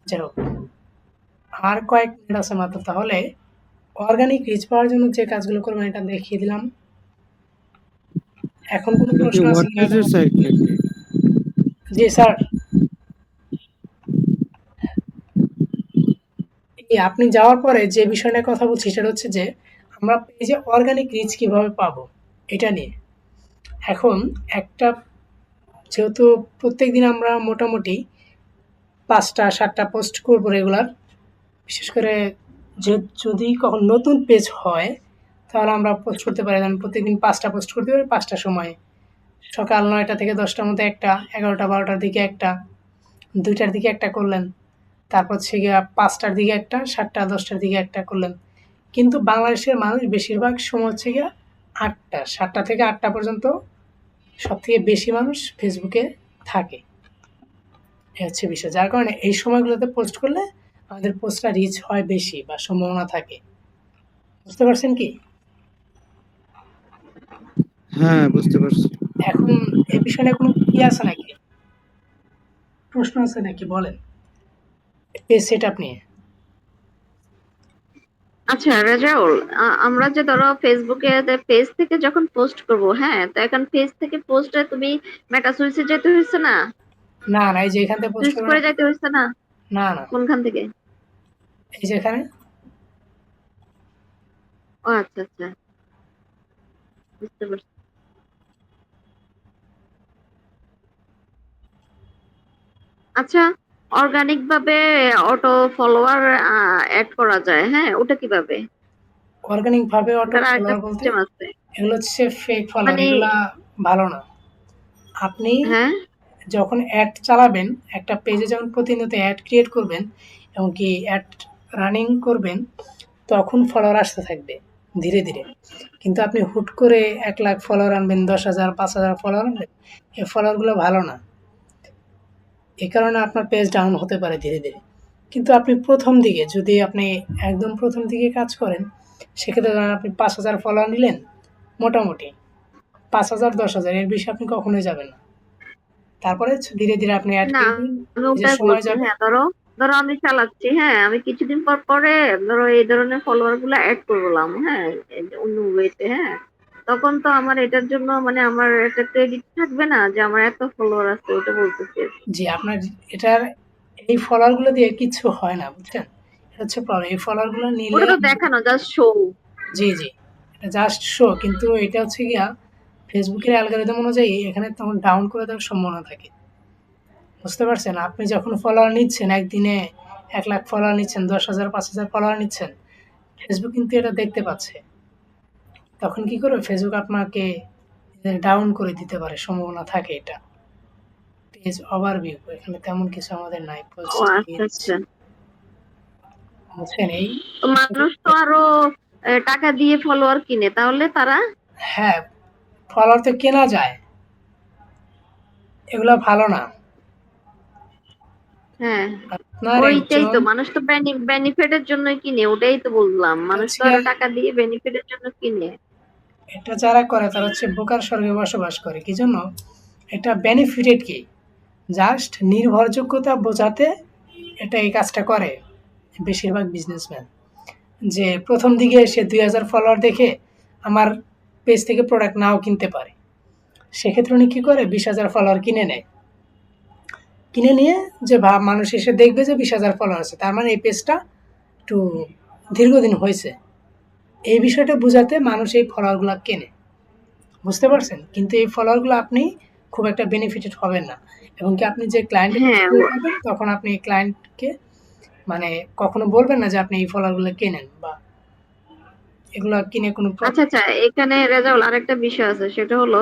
যাই হোক, আর কয়েক মিনিট আছে মাত্র, তাহলে অর্গানিক রিচ পাওয়ার জন্য যে কাজগুলো করবেন এটা দেখিয়ে দিলাম। এখন কোনো এটা কি প্রশ্ন আছে কিনা? ওয়ার্ডপ্রেসের সাইট নাকি? জি স্যার। আপনি যাওয়ার পরে যে বিষয় নিয়ে কথা বলছি সেটা হচ্ছে যে আমরা পেজে অর্গানিক রিচ কিভাবে পাবো এটা নিয়ে। এখন একটা, যেহেতু প্রত্যেকদিন আমরা মোটামুটি 5টা 7টা পোস্ট করবো রেগুলার, বিশেষ করে যে যদি কখন নতুন পেজ হয় তাহলে আমরা পোস্ট করতে পারি, যেমন প্রত্যেকদিন 5টা পোস্ট করতে পারি 5টার সময়, সকাল 9টা থেকে 10টার মধ্যে একটা, 11টা 12টার দিকে একটা, 2টার দিকে একটা করলেন, তারপর হচ্ছে গিয়ে 5টার দিকে একটা, 7টা 10টার দিকে একটা করলেন। কিন্তু বাংলাদেশের মানুষ বেশিরভাগ সময় হচ্ছে গিয়ে 8টা 7টা থেকে 8টা পর্যন্ত সব থেকে বেশি মানুষ ফেসবুকে থাকে। এ হচ্ছে বিষয়, যার কারণে এই সময়গুলোতে পোস্ট করলে আমাদের পোস্টটা রিচ হয় বেশি বা সম্ভাবনা থাকে। বুঝতে পারছেন কি? হ্যাঁ, বুঝতে পারছি। এখন এই বিষয়ে কোনো কি আছে নাকি, প্রশ্ন আছে নাকি বলেন পেজ সেট আপ নিয়ে? আচ্ছা রাজাউল, আমরা যে ধরো ফেসবুকে পেজ থেকে যখন পোস্ট করব, হ্যাঁ, তো এখন পেজ থেকে পোস্টে তুমি মেটা সুইচে যেতে হয়েছে না? না না, এই যে এখান থেকে পোস্ট সুইচ করবেন করে আপনি। যাইতে হয়েছে না? না না, কোনখান থেকে? এই যে এখানে। ও আচ্ছা আচ্ছা, বুঝতে পারছি। আচ্ছা, অর্গানিক ভাবে অটো ফলোয়ার অ্যাড করা যায়, হ্যাঁ, ওটা কিভাবে? অর্গানিক ভাবে অটো ওটার আরেকটা ফলোয়ার বলতে সিস্টেম আছে এগুলো হচ্ছে ফেক ফলোয়ার, মানে? এগুলা ভালো না। আপনি হ্যাঁ, যখন অ্যাড চালাবেন, একটা পেজে যখন প্রতিনিয়ত অ্যাড ক্রিয়েট করবেন এবং কি অ্যাড রানিং করবেন, তখন ফলোয়ার আসতে থাকবে ধীরে ধীরে। কিন্তু আপনি হুট করে 1 লাখ ফলোয়ার আনবেন, 10,000 5,000 ফলোয়ার আনবেন, এই ফলোয়ারগুলো ভালো না। এই কারণে আপনার পেজ ডাউন হতে পারে ধীরে ধীরে। কিন্তু আপনি প্রথম দিকে যদি আপনি একদম প্রথম দিকে কাজ করেন, সেক্ষেত্রে ধরেন আপনি 5,000 ফলোয়ার নিলেন, মোটামুটি 5,000 10,000 এর বেশি আপনি কখনোই যাবেন না। তারপরে ধীরে ধীরে আপনি অ্যাড না, কিনবেন, আমি যে ওটাই সময় বলছি। যাবে। হ্যাঁ, ধরো ধরো আমি চালাচ্ছি, হ্যাঁ, আমি কিছুদিন পর পরে ধরো এই ধরনের ফলোয়ার গুলা অ্যাড করলাম, হ্যাঁ, এই যে অন্য ওয়েতে, হ্যাঁ, তখন তো আমার এটার জন্য মানে আমার একটা ক্রেডিট থাকবে না যে আমার এত ফলোয়ার আছে, ওটা বলতেছি। জি, আপনার এটার এই ফলোয়ারগুলো দিয়ে কিচ্ছু হয় না, বুঝছেন? এটা হচ্ছে প্রবলেম। এই ফলোয়ারগুলো নিলে, ওটা তো দেখানো, জাস্ট শো। জি, জি। এটা জাস্ট শো, কিন্তু এটা হচ্ছে গিয়া ফেসবুকের অ্যালগরিদম অনুযায়ী এখানে তখন ডাউন করে দেওয়ার সম্ভাবনা থাকে। বুঝতে পারছেন? আপনি যখন ফলোয়ার নিচ্ছেন, একদিনে 1 লাখ ফলোয়ার নিচ্ছেন, 10,000 5,000 ফলোয়ার নিচ্ছেন, ফেসবুক কিন্তু এটা দেখতে পাচ্ছে। তখন কি করবে? ফেসবুক আপনাকে ডাউন করে দিতে পারে, সম্ভাবনা থাকে এটা। পেজ ওভারভিউ, এখানে তেমন কিছু আমাদের নাই। ও পোস্ট আচ্ছা রিচ, আচ্ছা। বুঝছেন? এই তো মানুষ তো আরো টাকা দিয়ে ফলোয়ার কিনে, তাহলে তারা? হ্যাঁ, ফলোয়ার তো কেনা যায়। এগুলা ভালো না। হ্যাঁ, আপনার ওইটাই একজন, তো, মানুষ তো বেনিফিটের জন্যই কিনে, ওটাই তো বললাম, এটা মানুষ হচ্ছে তো গিয়া, আরো টাকা দিয়ে বেনিফিটের জন্য কিনে। এটা যারা করে তারা হচ্ছে বোকার স্বর্গে বসবাস করে। কি জন্য? এটা বেনিফিটেড কি? জাস্ট নির্ভরযোগ্যতা বোঝাতে এটা এই কাজটা করে বেশিরভাগ বিজনেসম্যান। যে প্রথম দিকে সে 2,000 ফলোয়ার দেখে আমার পেজ থেকে প্রোডাক্ট নাও কিনতে পারে। সেক্ষেত্রে উনি কী করে? 20,000 ফলোয়ার কিনে নেয়। কিনে নিয়ে যে মানুষ এসে দেখবে যে 20,000 ফলোয়ার আছে, তার মানে এই পেজটা একটু দীর্ঘদিন হয়েছে। এই বিষয়টা বোঝাতে মানুষ এই ফলোয়ারগুলো কেনে। বুঝতে পারছেন? কিন্তু এই ফলোয়ারগুলো আপনি খুব একটা বেনিফিটেড হবেন না। এবং কি আপনি যে ক্লায়েন্টের কাছ হ্যাঁ, থেকে পাবেন তখন আপনি ক্লায়েন্টকে মানে কখনো বলবেন না যে আপনি এই ফলোয়ারগুলো কেনেন বা এগুলা কিনে কোনো আচ্ছা আচ্ছা, এখানে রেজাউল আরেকটা বিষয় আছে, সেটা হলো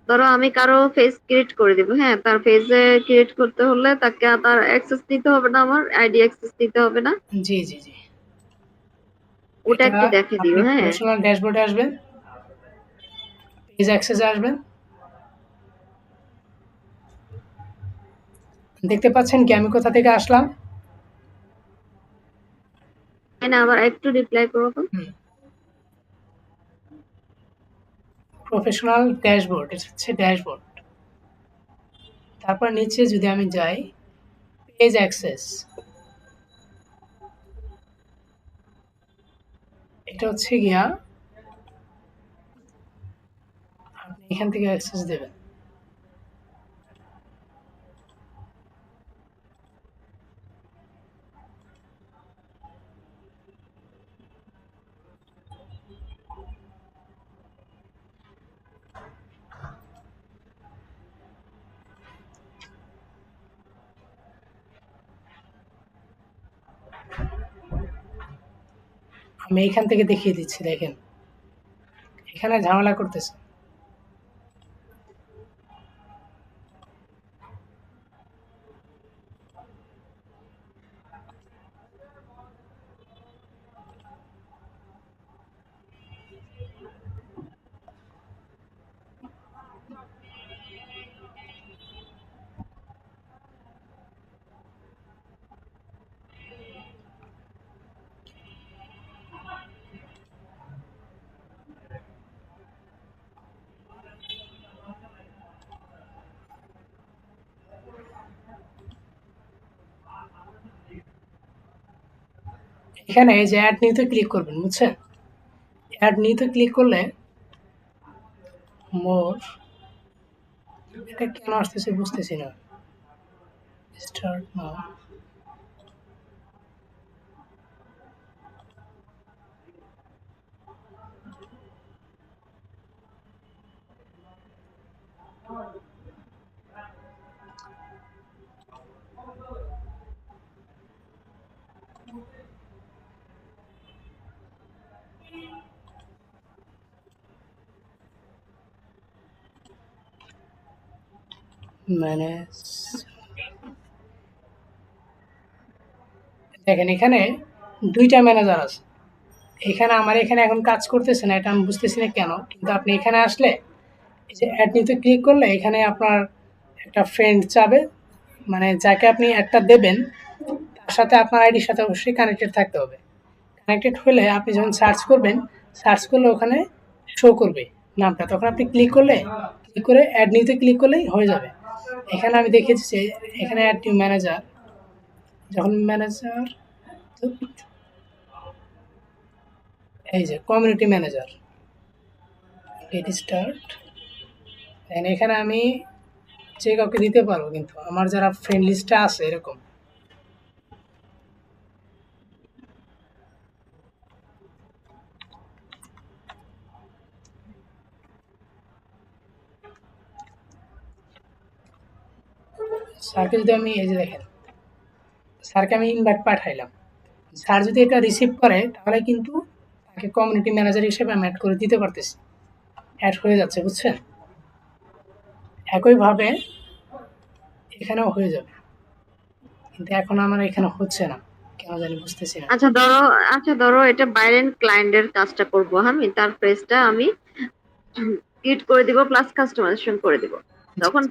ধরো আমি কারো ফেস ক্রিয়েট করে দিব, হ্যাঁ, তার ফেসে ক্রিয়েট করতে হলে তাকে তার অ্যাক্সেস দিতে হবে না, আমার আইডি অ্যাক্সেস দিতে হবে না, জি, জি, জি। ওটা এটা একটু দেখে দিও। আপনি হ্যাঁ, প্রফেশনাল ড্যাশবোর্ডে আসবেন, পেজ অ্যাক্সেসে আসবেন। দেখতে পাচ্ছেন কি আমি কোথা থেকে আসলাম? না আবার একটু রিপ্লাই করো তো। হুম, প্রফেশনাল ড্যাশবোর্ড, এটা হচ্ছে ড্যাশবোর্ড। তারপর নিচে যদি আমি যাই, পেজ অ্যাক্সেস, এটা হচ্ছে গিয়া আপনি এখান থেকে অ্যাক্সেস দেবেন। আমি এখান থেকে দেখিয়ে দিচ্ছি, দেখেন এখানে ঝামেলা করতেছে। এখানে এই যে অ্যাড নিউতে ক্লিক করবেন, বুঝছেন? অ্যাড নিউতে ক্লিক করলে মোর, এটা কেন আসতেছে বুঝতেছি না। Start now. ম্যানেজ, দেখেন এখানে ২ টা ম্যানেজার আছে। এখানে আমার এখানে এখন কাজ করতেছে না, এটা আমি বুঝতেছি না কেন। কিন্তু আপনি এখানে আসলে এই যে অ্যাড নিউতে ক্লিক করলে এখানে আপনার একটা ফ্রেন্ড চাবে, মানে যাকে আপনি অ্যাডটা দেবেন তার সাথে আপনার আইডির সাথে অবশ্যই কানেক্টেড থাকতে হবে। কানেক্টেড হলে আপনি যখন সার্চ করবেন, সার্চ করলে ওখানে শো করবে নামটা। তখন আপনি ক্লিক করে অ্যাড নিউতে ক্লিক করলেই হয়ে যাবে। এখানে আমি দেখেছি যে এখানে অ্যাড নিউ ম্যানেজার, যখন ম্যানেজার, এই যে কমিউনিটি ম্যানেজার, গেট স্টার্ট, এখানে আমি যে কাউকে দিতে পারবো, কিন্তু আমার যারা ফ্রেন্ড লিস্টে আছে এরকম। স্যারকে যদি আমি এই যে দেখেন, স্যারকে আমি ইনভাইট পাঠাইলাম, স্যার যদি এটা রিসিভ করে তাহলে কিন্তু তাকে কমিউনিটি ম্যানেজার হিসেবে আমি অ্যাড করে দিতে পারতেছি, অ্যাড হয়ে যাচ্ছে, বুঝছেন? একইভাবে এখানেও হয়ে যাবে, কিন্তু এখন আমার এখানে হচ্ছে না, কেন জানি বুঝতেছি না। আচ্ছা ধরো এটা বাইরের ক্লায়েন্টের কাজটা করব, আমি তার পেজটা আমি ক্রিয়েট করে দিব প্লাস কাস্টমাইজেশন করে দিব। জি, তখন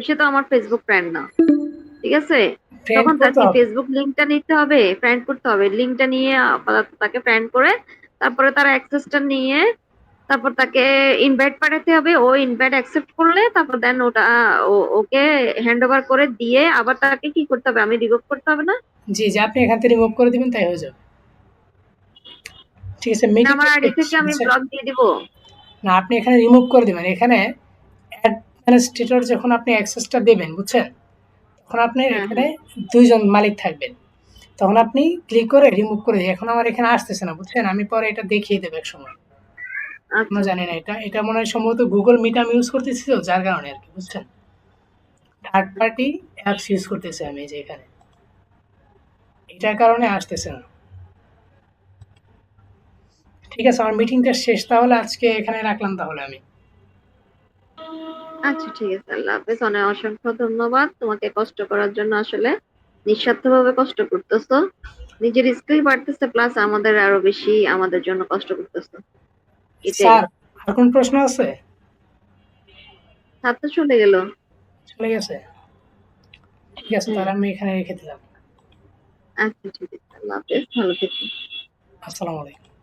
সে তো আমার ফেসবুক ফ্রেন্ড না, ঠিক আছে? ফ্রেন্ড তখন তার করতে কি হবে। ফেসবুক লিংকটা নিতে হবে, ফ্রেন্ড করতে হবে, লিংকটা নিয়ে আপাতত তাকে ফ্রেন্ড করে তারপরে তার অ্যাক্সেসটা নিয়ে তারপর তাকে ইনভাইট পাঠাতে হবে। ও ইনভাইট অ্যাকসেপ্ট করলে তারপর দেন ওটা ওকে হ্যান্ড ওভার করে দিয়ে আবার তাকে কি করতে হবে, আমি রিমুভ করতে হবে না? জি, যে আপনি এখান থেকে রিমুভ করে দিবেন তাই হয়ে যাবে। ঠিক আছে, না মেক ইট আমার আইডি পেজ, থেকে আমি বুঝছেন? ব্লক দিয়ে দিব? না, আপনি এখানে রিমুভ করে দিবেন। এখানে অ্যাডমিনিস্ট্রেটর যখন আপনি অ্যাক্সেসটা দেবেন, বুঝছেন? তখন আপনার হ্যাঁ এখানে হ্যাঁ, ২ জন মালিক থাকবেন। তখন আপনি ক্লিক করে রিমুভ করে দিন। এখন আমার এখানে আসতেছে না, বুঝছেন? আমি পরে এটা দেখিয়ে দেব একসময়। এখনো আচ্ছা জানি না এটা। এটা মনে হয় সম্ভবত Google Meet আমি ইউজ করতেছি তো যার কারণে আরকি, বুঝছেন? থার্ড পার্টি অ্যাপস ইউজ করতেছি আমি এই যে এখানে। এটার কারণে আসতেছে না। ঠিক আছে, আমার মিটিংটা শেষ, তাহলে আজকে এখানে রাখলাম তাহলে আমি। আচ্ছা, ঠিক আছে, আল্লাহ হাফেজ। অনেক অসংখ্য ধন্যবাদ তোমাকে, কষ্ট করার জন্য। আসলে নিঃস্বার্থভাবে কষ্ট করতেছো, নিজের স্কিল বাড়তেছে, প্লাস আমাদের আরো বেশি আমাদের জন্য কষ্ট করতেছো, এটাই। স্যার, আর কোন প্রশ্ন আছে? ছাত্র চলে গেল। চলে গেছে? ঠিক আছে, হুম। তাহলে আমি এখানে রেখে দিলাম। আচ্ছা, ঠিক আছে, আল্লাহ হাফেজ, ভালো থেকো। আসসালামু আলাইকুম।